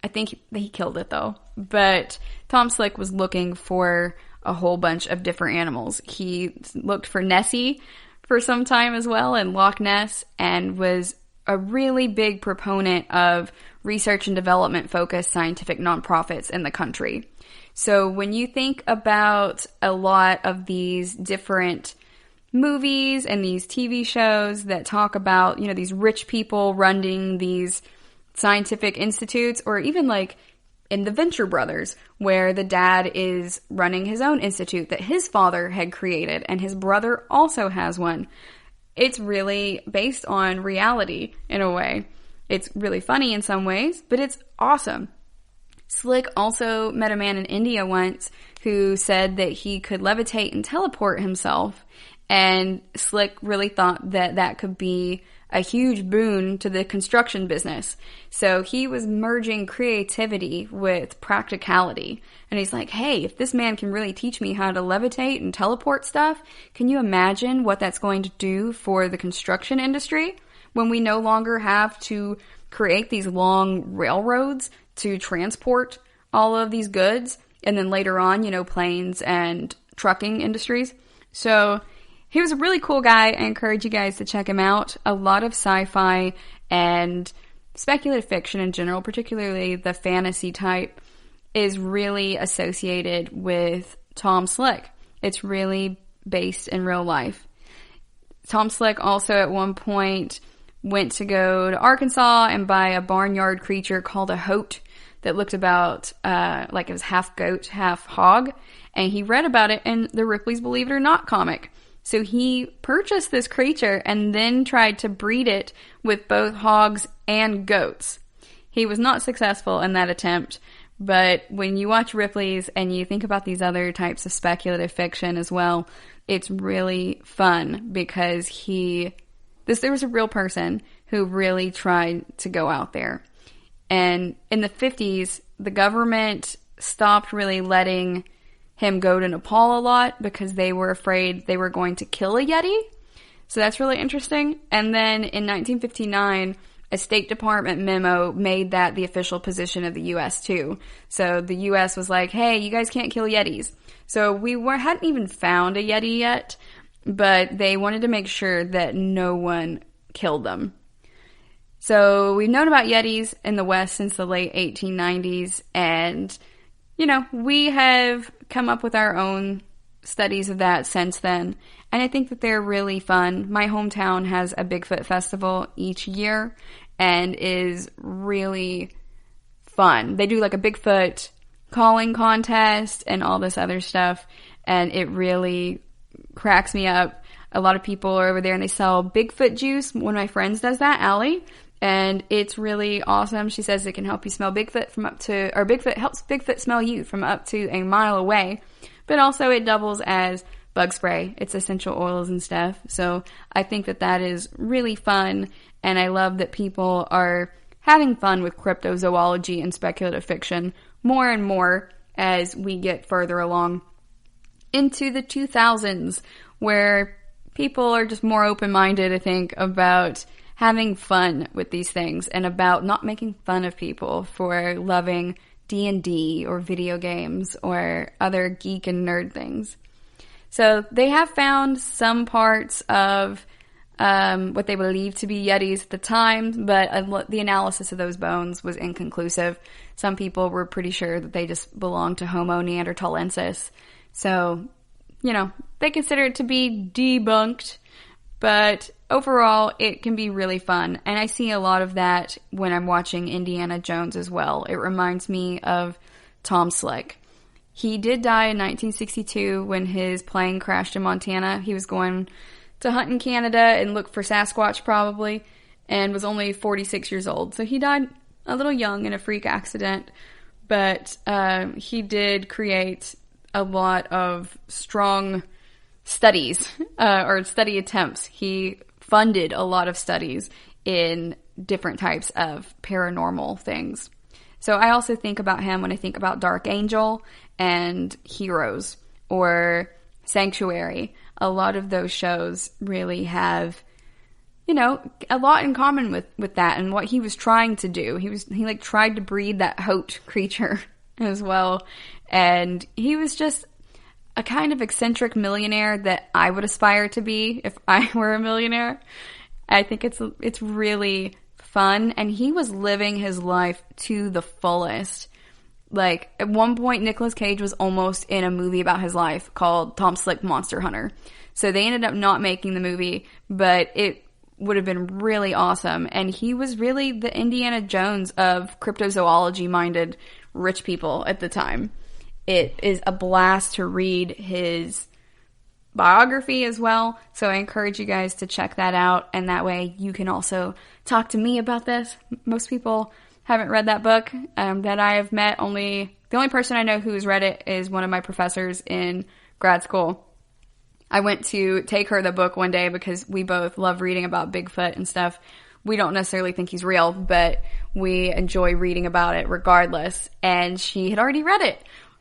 I think he killed it though. But Tom Slick was looking for a whole bunch of different animals. He looked for Nessie for some time as well in Loch Ness, and was a really big proponent of research and development focused scientific nonprofits in the country. So when you think about a lot of these different movies and these TV shows that talk about, these rich people running these scientific institutes, or even like in the Venture Brothers, where the dad is running his own institute that his father had created, and his brother also has one. It's really based on reality in a way. It's really funny in some ways, but it's awesome. Slick also met a man in India once who said that he could levitate and teleport himself, and Slick really thought that that could be a huge boon to the construction business. So he was merging creativity with practicality. And he's like, hey, if this man can really teach me how to levitate and teleport stuff, can you imagine what that's going to do for the construction industry when we no longer have to create these long railroads to transport all of these goods, and then later on, planes and trucking industries. So he was a really cool guy. I encourage you guys to check him out. A lot of sci-fi and speculative fiction in general, particularly the fantasy type, is really associated with Tom Slick. It's really based in real life. Tom Slick also at one point went to go to Arkansas and buy a barnyard creature called a hoat that looked about like it was half goat, half hog. And he read about it in the Ripley's Believe It or Not comic. So he purchased this creature and then tried to breed it with both hogs and goats. He was not successful in that attempt, but when you watch Ripley's and you think about these other types of speculative fiction as well, it's really fun because there was a real person who really tried to go out there. And in the 50s, the government stopped really letting him go to Nepal a lot because they were afraid they were going to kill a Yeti. So that's really interesting. And then in 1959, a State Department memo made that the official position of the U.S. too. So the U.S. was like, hey, you guys can't kill Yetis. So we hadn't even found a Yeti yet, but they wanted to make sure that no one killed them. So we've known about Yetis in the West since the late 1890s, and we have come up with our own studies of that since then. And I think that they're really fun. My hometown has a Bigfoot festival each year and is really fun. They do like a Bigfoot calling contest and all this other stuff. And it really cracks me up. A lot of people are over there and they sell Bigfoot juice. One of my friends does that, Allie. And it's really awesome. She says it can help you smell Bigfoot Bigfoot helps Bigfoot smell you from up to a mile away. But also it doubles as bug spray. It's essential oils and stuff. So I think that is really fun. And I love that people are having fun with cryptozoology and speculative fiction more and more as we get further along into the 2000s, where people are just more open-minded, I think, about having fun with these things and about not making fun of people for loving D&D or video games or other geek and nerd things. So they have found some parts of what they believed to be Yetis at the time, but the analysis of those bones was inconclusive. Some people were pretty sure that they just belonged to Homo neanderthalensis. So, they consider it to be debunked, but overall, it can be really fun. And I see a lot of that when I'm watching Indiana Jones as well. It reminds me of Tom Slick. He did die in 1962 when his plane crashed in Montana. He was going to hunt in Canada and look for Sasquatch probably, and was only 46 years old. So he died a little young in a freak accident, but he did create a lot of strong studies, or study attempts. He funded a lot of studies in different types of paranormal things. So I also think about him when I think about Dark Angel and Heroes or Sanctuary. A lot of those shows really have, a lot in common with that and what he was trying to do. He tried to breed that Hote creature as well. And he was just a kind of eccentric millionaire that I would aspire to be if I were a millionaire. I think it's really fun, and he was living his life to the fullest. Like, at one point, Nicolas Cage was almost in a movie about his life called Tom Slick Monster Hunter. So they ended up not making the movie, but it would have been really awesome. And he was really the Indiana Jones of cryptozoology-minded rich people at the time. It is a blast to read his biography as well, so I encourage you guys to check that out, and that way you can also talk to me about this. Most people haven't read that book that I have met. The only person I know who's read it is one of my professors in grad school. I went to take her the book one day because we both love reading about Bigfoot and stuff. We don't necessarily think he's real, but we enjoy reading about it regardless, and she had already read it.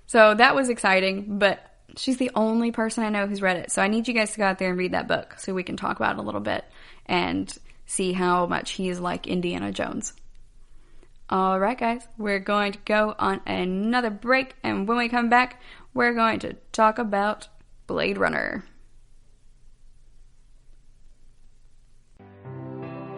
So that was exciting, but she's the only person I know who's read it. So I need you guys to go out there and read that book so we can talk about it a little bit and see how much he is like Indiana Jones. Alright guys, we're going to go on another break, and when we come back, we're going to talk about Blade Runner.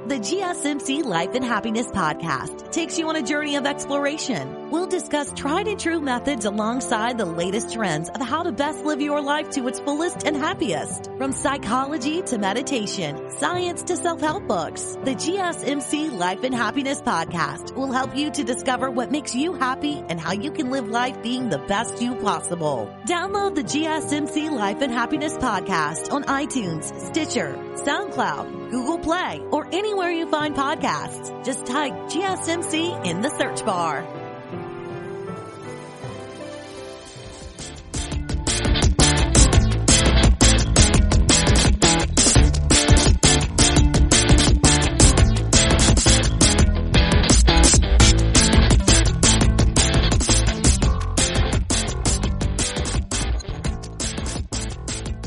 The GSMC Life and Happiness podcast takes you on a journey of exploration. We'll discuss tried and true methods alongside the latest trends of how to best live your life to its fullest and happiest. From psychology to meditation, science to self-help books, the GSMC Life and Happiness podcast will help you to discover what makes you happy and how you can live life being the best you possible. Download the GSMC Life and Happiness podcast on iTunes, Stitcher, SoundCloud, Google Play, or anywhere you find podcasts. Just type GSMC in the search bar.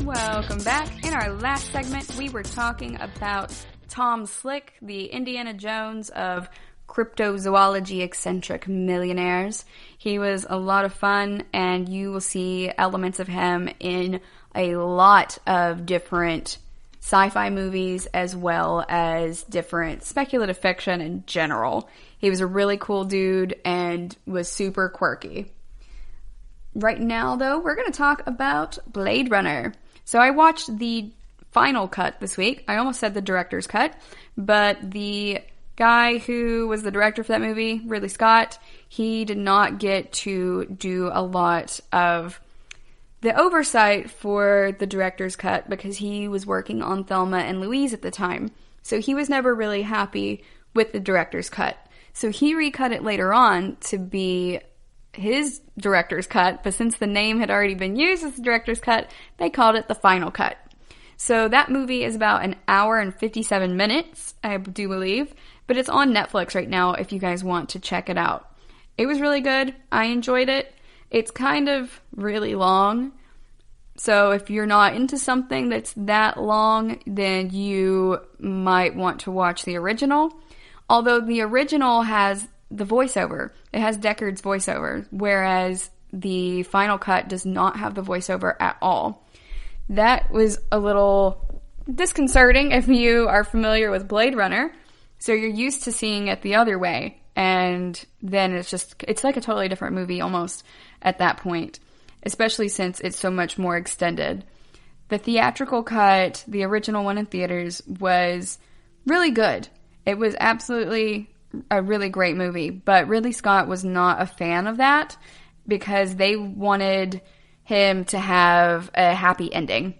Welcome back. In our last segment, we were talking about Tom Slick, the Indiana Jones of cryptozoology eccentric millionaires. He was a lot of fun, and you will see elements of him in a lot of different sci-fi movies as well as different speculative fiction in general. He was a really cool dude and was super quirky. Right now, though, we're going to talk about Blade Runner. So I watched the final cut this week. I almost said the director's cut, but the guy who was the director for that movie, Ridley Scott, he did not get to do a lot of the oversight for the director's cut because he was working on Thelma and Louise at the time. So he was never really happy with the director's cut. So he recut it later on to be his director's cut, but since the name had already been used as the director's cut, they called it the final cut. So that movie is about an hour and 57 minutes, I do believe, but it's on Netflix right now if you guys want to check it out. It was really good. I enjoyed it. It's kind of really long. So if you're not into something that's that long, then you might want to watch the original. Although the original has the voiceover. It has Deckard's voiceover, whereas the final cut does not have the voiceover at all. That was a little disconcerting if you are familiar with Blade Runner. So you're used to seeing it the other way. And then it's like a totally different movie almost at that point, especially since it's so much more extended. The theatrical cut, the original one in theaters, was really good. It was absolutely a really great movie, but Ridley Scott was not a fan of that because they wanted him to have a happy ending.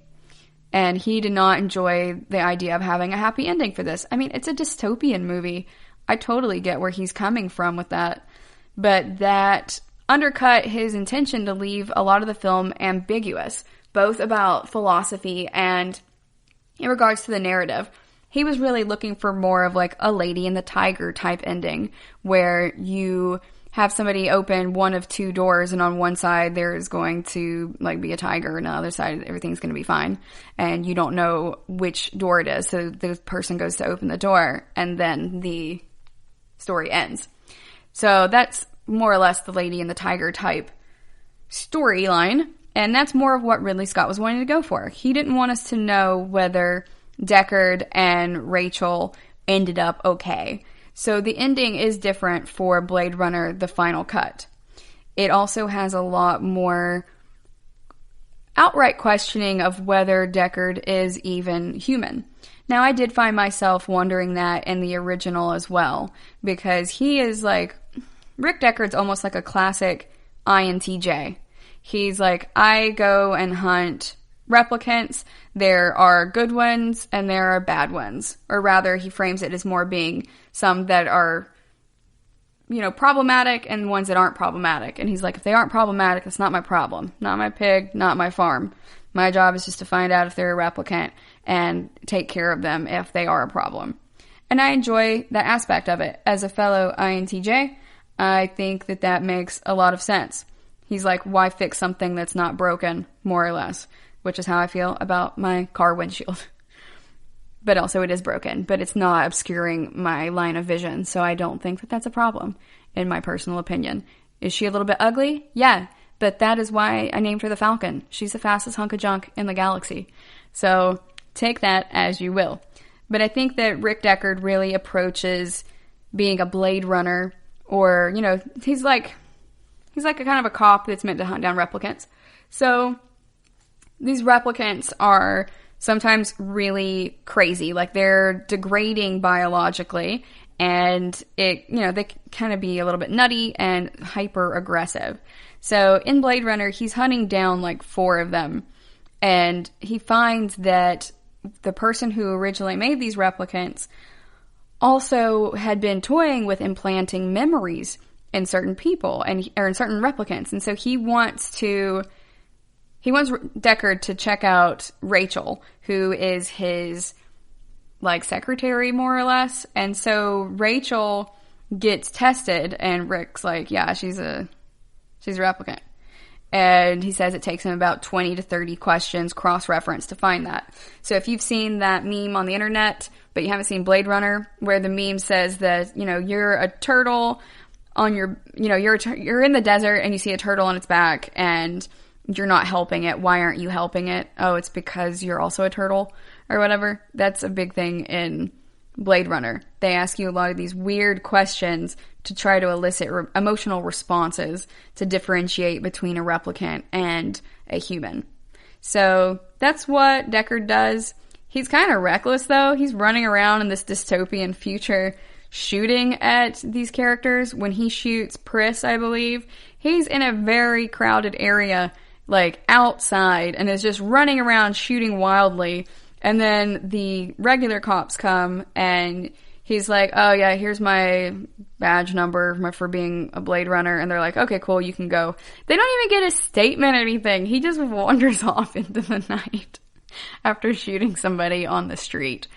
And he did not enjoy the idea of having a happy ending for this. I mean, it's a dystopian movie. I totally get where he's coming from with that. But that undercut his intention to leave a lot of the film ambiguous, both about philosophy and in regards to the narrative. He was really looking for more of like a Lady and the Tiger type ending, where you have somebody open one of two doors, and on one side there's going to like be a tiger, and on the other side everything's going to be fine, and you don't know which door it is. So the person goes to open the door, and then the story ends. So that's more or less the Lady and the Tiger type storyline, and that's more of what Ridley Scott was wanting to go for. He didn't want us to know whether Deckard and Rachel ended up okay. So the ending is different for Blade Runner, the final cut. It also has a lot more outright questioning of whether Deckard is even human. Now, I did find myself wondering that in the original as well, because he is like, Rick Deckard's almost like a classic INTJ. He's like, I go and hunt replicants. There are good ones and there are bad ones. Or rather, he frames it as more being some that are, you know, problematic and ones that aren't problematic. And he's like, if they aren't problematic, it's not my problem. Not my pig, not my farm. My job is just to find out if they're a replicant and take care of them if they are a problem. And I enjoy that aspect of it. As a fellow INTJ, I think that that makes a lot of sense. He's like, why fix something that's not broken, more or less, which is how I feel about my car windshield. But also it is broken, but it's not obscuring my line of vision, so I don't think that that's a problem, in my personal opinion. Is she a little bit ugly? Yeah, but that is why I named her the Falcon. She's the fastest hunk of junk in the galaxy. So take that as you will. But I think that Rick Deckard really approaches being a Blade Runner, or, you know, he's like a kind of a cop that's meant to hunt down replicants. So these replicants are sometimes really crazy, like they're degrading biologically, and it, you know, they kind of be a little bit nutty and hyper aggressive. So in Blade Runner, he's hunting down like 4 of them, and he finds that the person who originally made these replicants also had been toying with implanting memories in certain people or in certain replicants, and so he wants Deckard to check out Rachel, who is his, like, secretary, more or less. And so Rachel gets tested, and Rick's like, yeah, she's a replicant. And he says it takes him about 20 to 30 questions, cross-reference, to find that. So if you've seen that meme on the internet, but you haven't seen Blade Runner, where the meme says that, you know, you're a turtle on your, you know, you're in the desert and you see a turtle on its back, and you're not helping it. Why aren't you helping it? Oh, it's because you're also a turtle or whatever. That's a big thing in Blade Runner. They ask you a lot of these weird questions to try to elicit emotional responses to differentiate between a replicant and a human. So that's what Deckard does. He's kind of reckless, though. He's running around in this dystopian future shooting at these characters. When he shoots Pris, I believe, he's in a very crowded area, like outside, and is just running around shooting wildly. And then the regular cops come, and he's like, oh yeah, here's my badge number for being a Blade Runner. And they're like, okay, cool, you can go. They don't even get a statement or anything. He just wanders off into the night after shooting somebody on the street.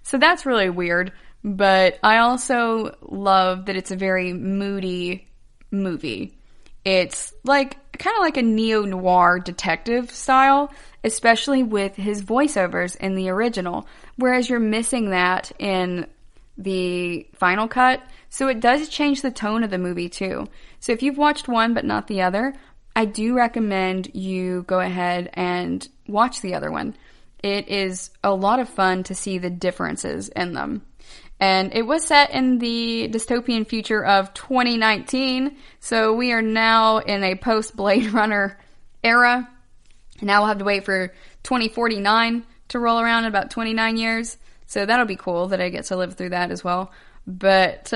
So that's really weird. But I also love that it's a very moody movie. It's like kind of like a neo-noir detective style, especially with his voiceovers in the original, whereas you're missing that in the final cut. So it does change the tone of the movie too. So if you've watched one but not the other, I do recommend you go ahead and watch the other one. It is a lot of fun to see the differences in them. And it was set in the dystopian future of 2019, so we are now in a post-Blade Runner era. Now we'll have to wait for 2049 to roll around in about 29 years. So that'll be cool that I get to live through that as well. But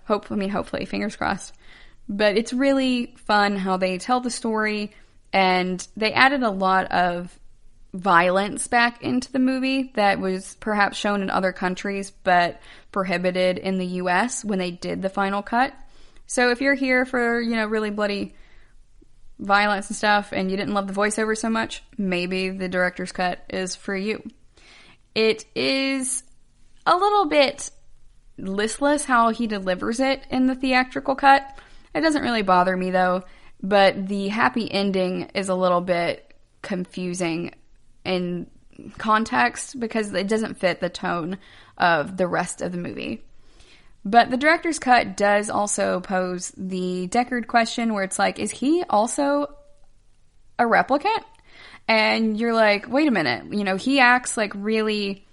hopefully, fingers crossed. But it's really fun how they tell the story, and they added a lot of violence back into the movie that was perhaps shown in other countries but prohibited in the US when they did the final cut. So if you're here for, really bloody violence and stuff and you didn't love the voiceover so much, maybe the director's cut is for you. It is a little bit listless how he delivers it in the theatrical cut. It doesn't really bother me though, but the happy ending is a little bit confusing in context because it doesn't fit the tone of the rest of the movie. But the director's cut does also pose the Deckard question where it's like, is he also a replicant? And you're like, wait a minute, he acts like really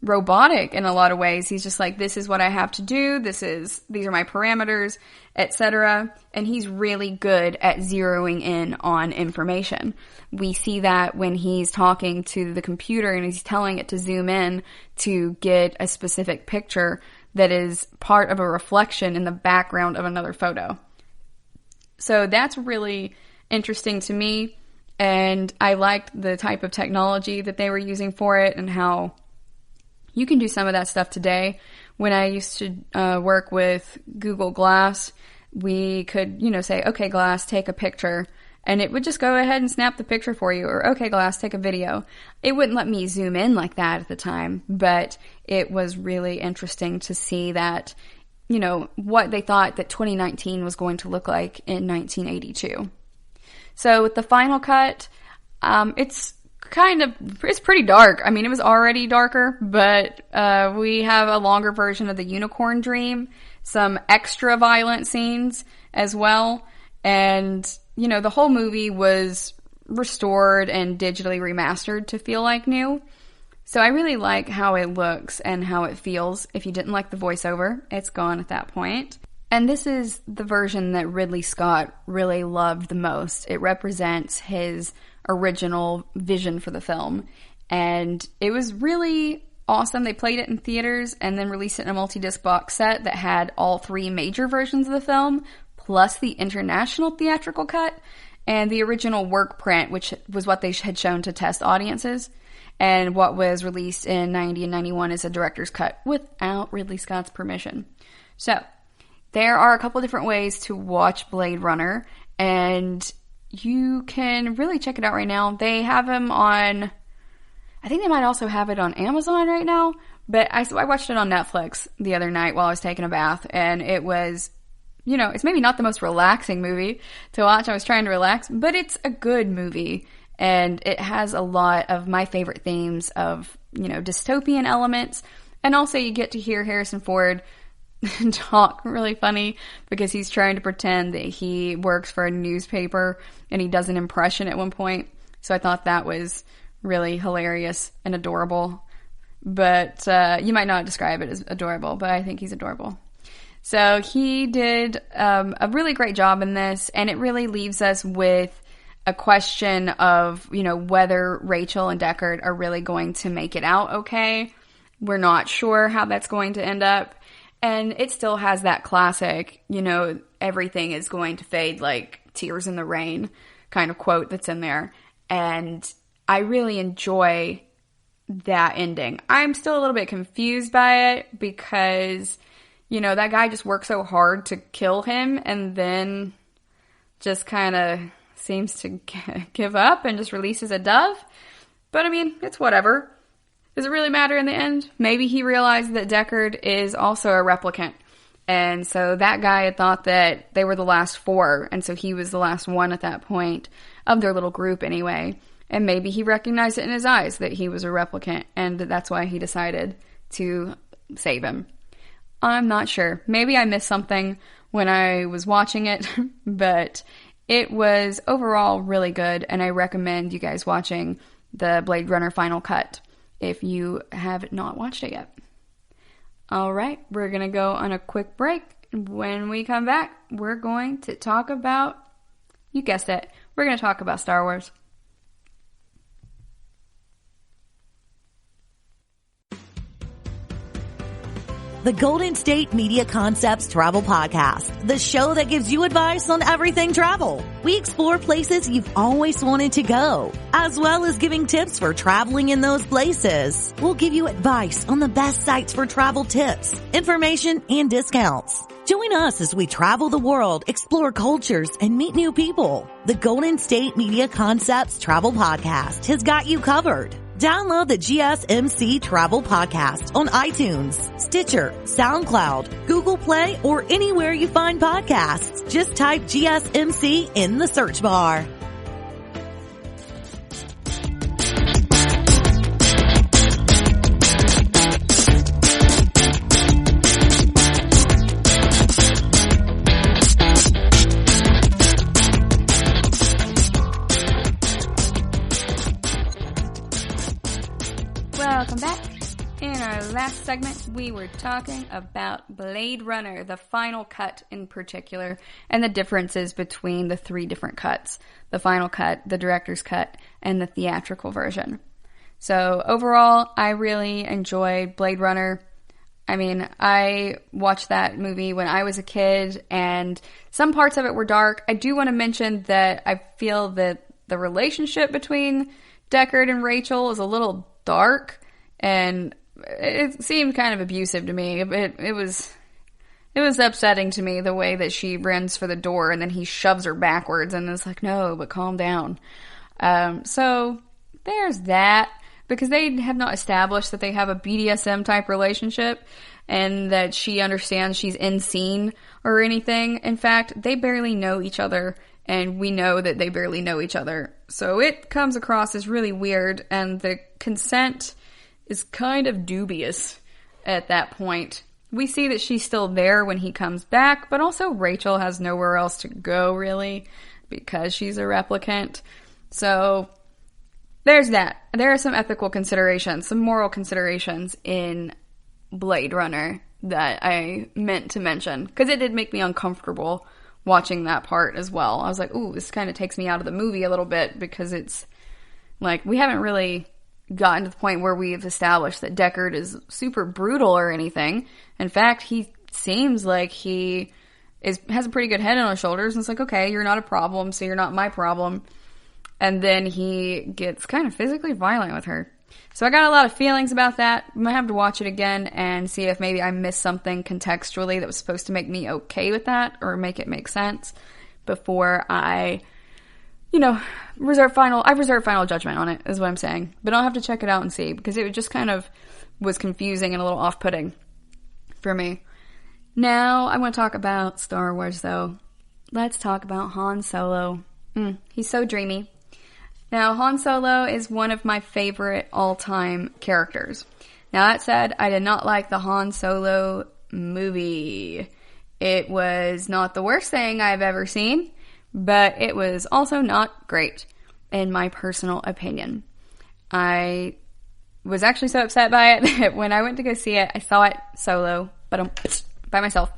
robotic in a lot of ways. He's just like, this is what I have to do, these are my parameters, etc. And he's really good at zeroing in on information. We see that when he's talking to the computer and he's telling it to zoom in to get a specific picture that is part of a reflection in the background of another photo. So that's really interesting to me, and I liked the type of technology that they were using for it and how you can do some of that stuff today. When I used to work with Google Glass, we could, say, okay, Glass, take a picture. And it would just go ahead and snap the picture for you. Or, okay, Glass, take a video. It wouldn't let me zoom in like that at the time. But it was really interesting to see that, what they thought that 2019 was going to look like in 1982. So with the final cut, it's pretty dark. I mean, it was already darker, but we have a longer version of the unicorn dream, some extra violent scenes as well, and, the whole movie was restored and digitally remastered to feel like new. So I really like how it looks and how it feels. If you didn't like the voiceover, it's gone at that point. And this is the version that Ridley Scott really loved the most. It represents his original vision for the film, and it was really awesome. They played it in theaters and then released it in a multi-disc box set that had all three major versions of the film, plus the international theatrical cut and the original work print, which was what they had shown to test audiences, and what was released in 90 and 91 is a director's cut without Ridley Scott's permission. So there are a couple different ways to watch Blade Runner, and you can really check it out right now. They have them on, I think they might also have it on Amazon right now, but I watched it on Netflix the other night while I was taking a bath, and it was, it's maybe not the most relaxing movie to watch. I was trying to relax, but it's a good movie, and it has a lot of my favorite themes of, dystopian elements, and also you get to hear Harrison Ford talk really funny because he's trying to pretend that he works for a newspaper and he does an impression at one point. So I thought that was really hilarious and adorable. But you might not describe it as adorable, but I think he's adorable. So he did a really great job in this, and it really leaves us with a question of, whether Rachel and Deckard are really going to make it out okay. We're not sure how that's going to end up. And it still has that classic, everything is going to fade like tears in the rain kind of quote that's in there. And I really enjoy that ending. I'm still a little bit confused by it because, that guy just worked so hard to kill him and then just kind of seems to give up and just releases a dove. But I mean, it's whatever. Does it really matter in the end? Maybe he realized that Deckard is also a replicant. And so that guy had thought that they were the last 4, and so he was the last one at that point of their little group anyway. And maybe he recognized it in his eyes that he was a replicant, and that's why he decided to save him. I'm not sure. Maybe I missed something when I was watching it, but it was overall really good, and I recommend you guys watching the Blade Runner Final Cut if you have not watched it yet. Alright, we're going to go on a quick break. When we come back, we're going to talk about, you guessed it, we're going to talk about Star Wars. The Golden State Media Concepts Travel Podcast, the show that gives you advice on everything travel. We explore places you've always wanted to go, as well as giving tips for traveling in those places. We'll give you advice on the best sites for travel tips, information, and discounts. Join us as we travel the world, explore cultures, and meet new people. The Golden State Media Concepts Travel Podcast has got you covered. Download the GSMC Travel Podcast on iTunes, Stitcher, SoundCloud, Google Play, or anywhere you find podcasts. Just type GSMC in the search bar. Welcome back. In our last segment, we were talking about Blade Runner, the final cut in particular, and the differences between the 3 different cuts. The final cut, the director's cut, and the theatrical version. So overall, I really enjoyed Blade Runner. I mean, I watched that movie when I was a kid, and some parts of it were dark. I do want to mention that I feel that the relationship between Deckard and Rachel is a little dark, and it seemed kind of abusive to me. It was upsetting to me the way that she runs for the door and then he shoves her backwards and it's like, no, but calm down. So there's that, because they have not established that they have a BDSM type relationship and that she understands she's in scene or anything. In fact, they barely know each other, and we know that they barely know each other. So it comes across as really weird, and the consent is kind of dubious at that point. We see that she's still there when he comes back, but also Rachel has nowhere else to go, really, because she's a replicant. So there's that. There are some ethical considerations, some moral considerations in Blade Runner that I meant to mention, because it did make me uncomfortable watching that part as well. I was like, ooh, this kind of takes me out of the movie a little bit, because it's like, we haven't really gotten to the point where we've established that Deckard is super brutal or anything. In fact, he seems like he has a pretty good head on his shoulders, and it's like, okay, you're not a problem, so you're not my problem. And then he gets kind of physically violent with her. So I got a lot of feelings about that. I'm gonna have to watch it again and see if maybe I missed something contextually that was supposed to make me okay with that, or make it make sense, before I, reserve final judgment on it, is what I'm saying. But I'll have to check it out and see, because it just kind of was confusing and a little off-putting for me. Now, I want to talk about Star Wars, though. Let's talk about Han Solo. He's so dreamy. Now, Han Solo is one of my favorite all-time characters. Now, that said, I did not like the Han Solo movie. It was not the worst thing I've ever seen, but it was also not great, in my personal opinion. I was actually so upset by it that when I went to go see it, I saw it solo, but by myself,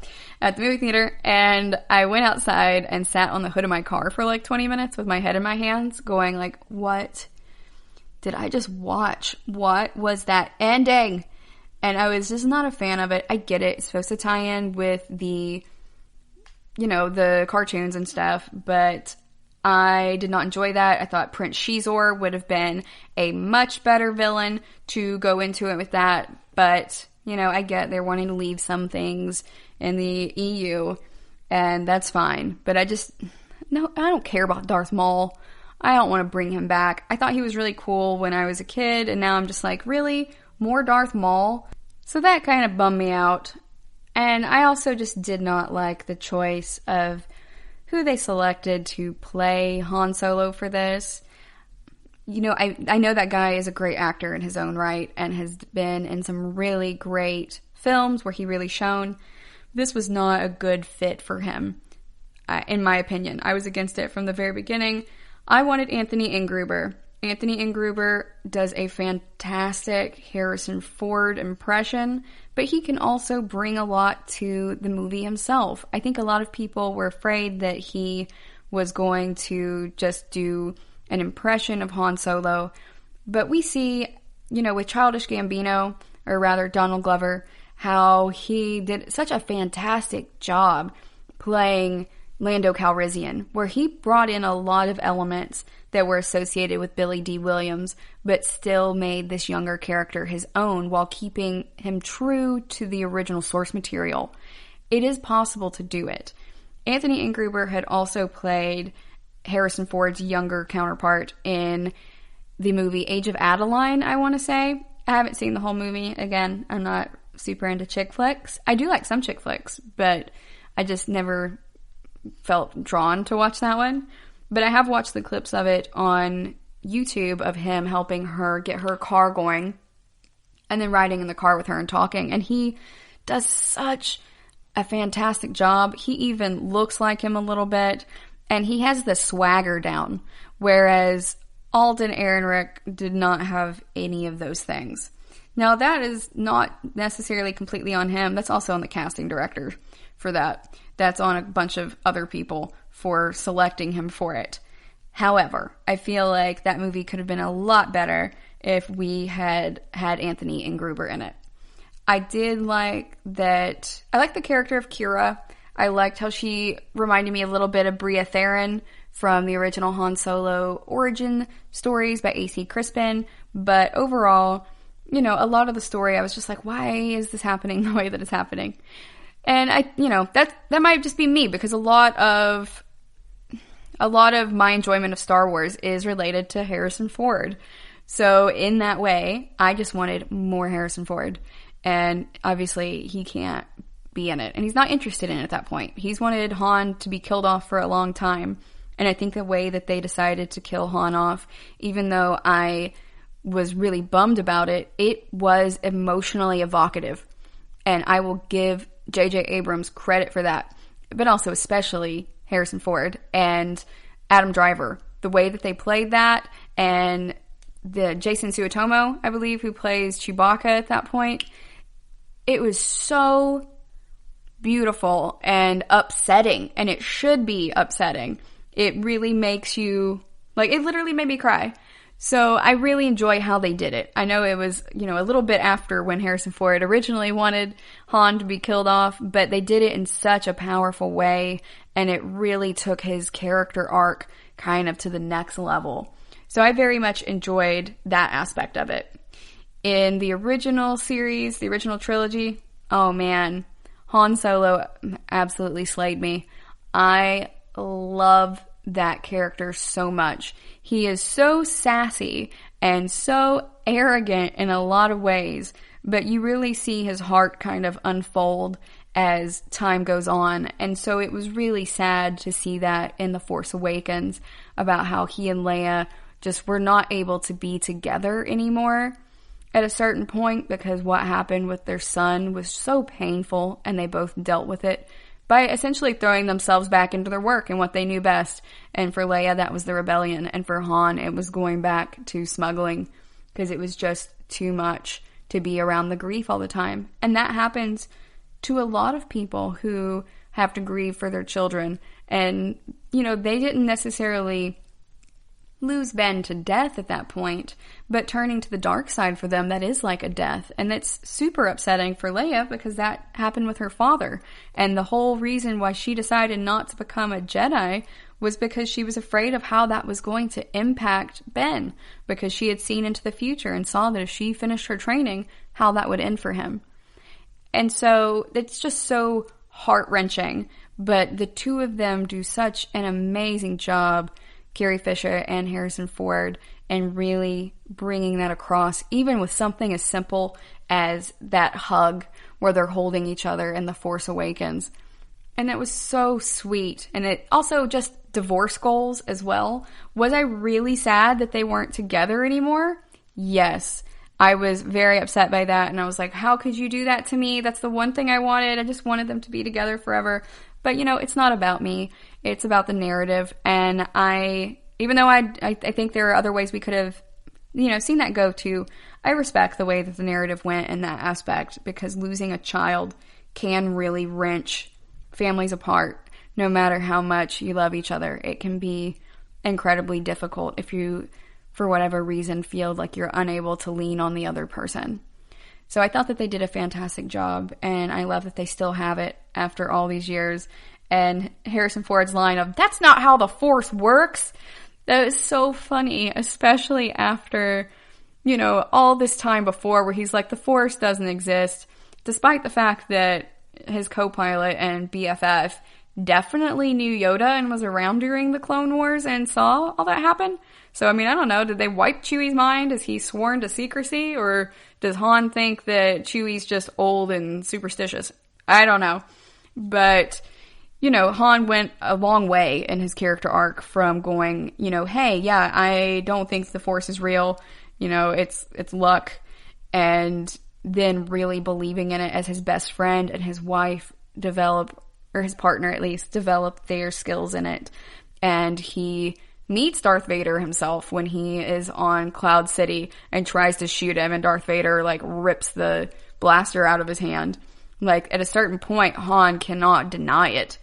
at the movie theater, and I went outside and sat on the hood of my car for like 20 minutes with my head in my hands, going like, what did I just watch? What was that ending? And I was just not a fan of it. I get it. It's supposed to tie in with the, the cartoons and stuff, but I did not enjoy that. I thought Prince Shizor would have been a much better villain to go into it with that, but, I get they're wanting to leave some things in the EU, and that's fine. But I don't care about Darth Maul. I don't want to bring him back. I thought he was really cool when I was a kid, and now I'm just like, really? More Darth Maul? So that kind of bummed me out. And I also just did not like the choice of who they selected to play Han Solo for this. You know, I know that guy is a great actor in his own right and has been in some really great films where he really shone. This was not a good fit for him, in my opinion. I was against it from the very beginning. I wanted Anthony Ingruber. Anthony Ingruber does a fantastic Harrison Ford impression, but he can also bring a lot to the movie himself. I think a lot of people were afraid that he was going to just do an impression of Han Solo, but we see, you know, with Childish Gambino, or rather Donald Glover, how he did such a fantastic job playing Lando Calrissian, where he brought in a lot of elements that were associated with Billy D. Williams, but still made this younger character his own while keeping him true to the original source material. It is possible to do it. Anthony Ingruber had also played Harrison Ford's younger counterpart in the movie Age of Adeline, I want to say. I haven't seen the whole movie. Again, I'm not super into chick flicks. I do like some chick flicks, but I just never felt drawn to watch that one. But I have watched the clips of it on YouTube of him helping her get her car going and then riding in the car with her and talking. And he does such a fantastic job. He even looks like him a little bit. And he has the swagger down. Whereas Alden Ehrenreich did not have any of those things. Now, that is not necessarily completely on him. That's also on the casting director for that. That's on a bunch of other people for selecting him for it. However, I feel like that movie could have been a lot better if we had had Anthony Ingruber in it. I did like that. I liked the character of Kira. I liked how she reminded me a little bit of Bria Theron from the original Han Solo origin stories by A.C. Crispin. But overall, you know, a lot of the story, I was just like, why is this happening the way that it's happening? And that might just be me, because a lot of my enjoyment of Star Wars is related to Harrison Ford. So in that way, I just wanted more Harrison Ford. And obviously he can't be in it. And he's not interested in it at that point. He's wanted Han to be killed off for a long time. And I think the way that they decided to kill Han off, even though I was really bummed about it, it was emotionally evocative. And I will give J.J. Abrams credit for that. But also especially Harrison Ford and Adam Driver. The way that they played that, and the Jason Suotomo, I believe, who plays Chewbacca at that point, it was so beautiful and upsetting, and it should be upsetting. It really makes you, like, it literally made me cry. So I really enjoy how they did it. I know it was, you know, a little bit after when Harrison Ford originally wanted Han to be killed off, but they did it in such a powerful way, and it really took his character arc kind of to the next level. So I very much enjoyed that aspect of it. In the original series, the original trilogy, oh man, Han Solo absolutely slayed me. I love that character so much. He is so sassy and so arrogant in a lot of ways, but you really see his heart kind of unfold as time goes on. And so it was really sad to see that in The Force Awakens, about how he and Leia just were not able to be together anymore at a certain point, because what happened with their son was so painful, and they both dealt with it by essentially throwing themselves back into their work and what they knew best. And for Leia, that was the rebellion. And for Han, it was going back to smuggling, because it was just too much to be around the grief all the time. And that happens to a lot of people who have to grieve for their children. And, you know, they didn't necessarily lose Ben to death at that point, but turning to the dark side for them, that is like a death. And that's super upsetting for Leia, because that happened with her father. And the whole reason why she decided not to become a Jedi was because she was afraid of how that was going to impact Ben, because she had seen into the future and saw that if she finished her training, how that would end for him. And so it's just so heart-wrenching, but the two of them do such an amazing job, Carrie Fisher and Harrison Ford, and really bringing that across, even with something as simple as that hug where they're holding each other in The Force Awakens. And it was so sweet. And it also just divorce goals as well. Was I really sad that they weren't together anymore? Yes. I was very upset by that. And I was like, how could you do that to me? That's the one thing I wanted. I just wanted them to be together forever. But, you know, it's not about me. It's about the narrative. And even though I think there are other ways we could have, you know, seen that go too, I respect the way that the narrative went in that aspect, because losing a child can really wrench families apart. No matter how much you love each other, it can be incredibly difficult if you, for whatever reason, feel like you're unable to lean on the other person. So I thought that they did a fantastic job, and I love that they still have it after all these years. And Harrison Ford's line of, "That's not how the Force works," that is so funny, especially after, you know, all this time before where he's like, the Force doesn't exist, despite the fact that his co-pilot and BFF definitely knew Yoda and was around during the Clone Wars and saw all that happen. So, I mean, I don't know, did they wipe Chewie's mind? Is he sworn to secrecy? Or does Han think that Chewie's just old and superstitious? I don't know. But, you know, Han went a long way in his character arc from going, you know, hey, yeah, I don't think the Force is real. You know, it's luck. And then really believing in it as his best friend and his wife develop, or his partner at least, develop their skills in it. And he meets Darth Vader himself when he is on Cloud City and tries to shoot him, and Darth Vader, like, rips the blaster out of his hand. Like, at a certain point, Han cannot deny it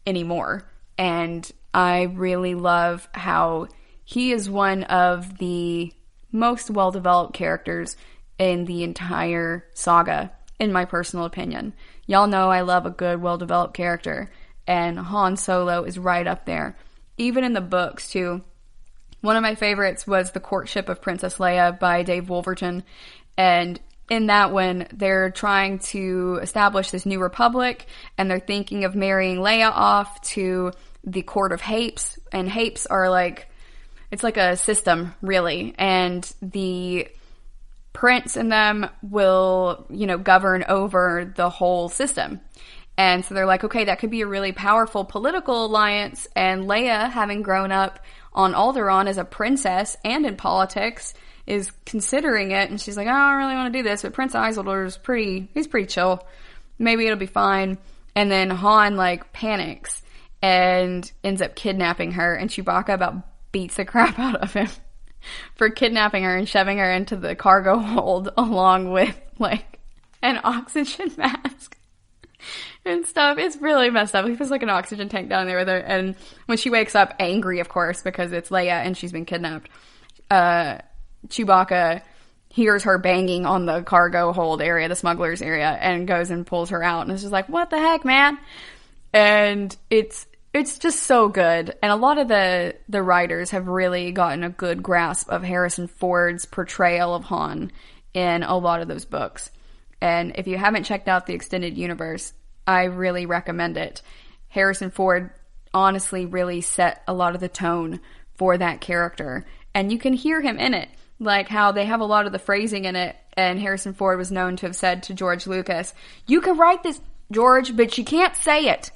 anymore. And I really love how he is one of the most well-developed characters in the entire saga, in my personal opinion. Y'all know I love a good, well-developed character, and Han Solo is right up there. Even in the books, too. One of my favorites was The Courtship of Princess Leia by Dave Wolverton, and in that one, they're trying to establish this new republic, and they're thinking of marrying Leia off to the court of Hapes, and Hapes are like, it's like a system, really, and the prince in them will, you know, govern over the whole system. And so they're like, okay, that could be a really powerful political alliance, and Leia, having grown up on Alderaan as a princess and in politics, is considering it, and she's like, I don't really want to do this, but Prince Isildur is he's pretty chill. Maybe it'll be fine. And then Han, like, panics and ends up kidnapping her, and Chewbacca about beats the crap out of him for kidnapping her and shoving her into the cargo hold along with, like, an oxygen mask and stuff. It's really messed up. He puts, like, an oxygen tank down there with her, and when she wakes up, angry, of course, because it's Leia and she's been kidnapped, Chewbacca hears her banging on the cargo hold area, the smugglers area, and goes and pulls her out, and it's just like, what the heck, man? And it's just so good. And a lot of the writers have really gotten a good grasp of Harrison Ford's portrayal of Han in a lot of those books. And if you haven't checked out the extended universe, I really recommend it. Harrison Ford honestly really set a lot of the tone for that character. And you can hear him in it. Like how they have a lot of the phrasing in it, and Harrison Ford was known to have said to George Lucas, you can write this, George, but you can't say it.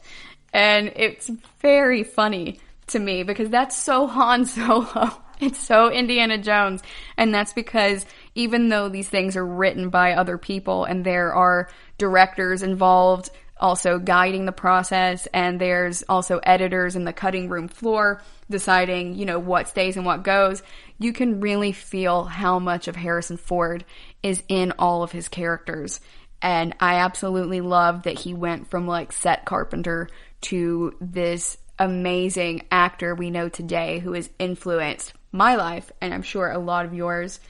And it's very funny to me because that's so Han Solo. It's so Indiana Jones. And that's because even though these things are written by other people and there are directors involved also guiding the process, and there's also editors in the cutting room floor deciding, you know, what stays and what goes, you can really feel how much of Harrison Ford is in all of his characters. And I absolutely love that he went from, like, set carpenter to this amazing actor we know today who has influenced my life, and I'm sure a lot of yours,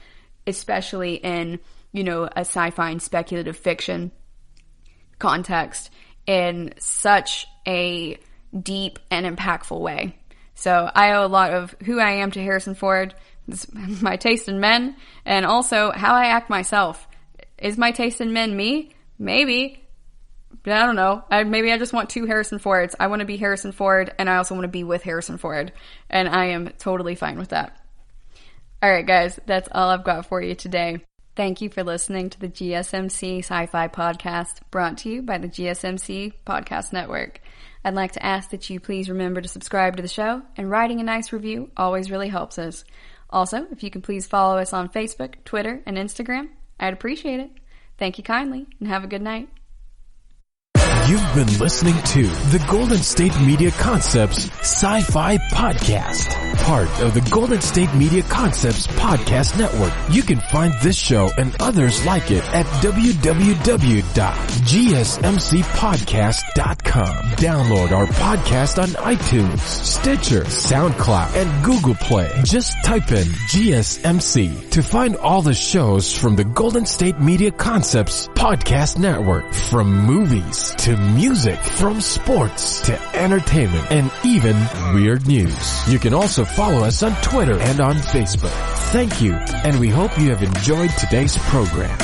especially in, you know, a sci-fi and speculative fiction context, in such a deep and impactful way. So I owe a lot of who I am to Harrison Ford, my taste in men, and also how I act myself. Is my taste in men me? Maybe. But I don't know. Maybe I just want two Harrison Fords. I want to be Harrison Ford, and I also want to be with Harrison Ford. And I am totally fine with that. Alright guys, that's all I've got for you today. Thank you for listening to the GSMC Sci-Fi Podcast, brought to you by the GSMC Podcast Network. I'd like to ask that you please remember to subscribe to the show, and writing a nice review always really helps us. Also, if you can please follow us on Facebook, Twitter, and Instagram, I'd appreciate it. Thank you kindly, and have a good night. You've been listening to the Golden State Media Concepts Sci-Fi Podcast, part of the Golden State Media Concepts Podcast Network. You can find this show and others like it at www.gsmcpodcast.com. Download our podcast on iTunes, Stitcher, SoundCloud, and Google Play. Just type in GSMC to find all the shows from the Golden State Media Concepts Podcast Network, from movies to music, from sports to entertainment, and even weird news. You can also follow us on Twitter and on Facebook. Thank you, and we hope you have enjoyed today's program.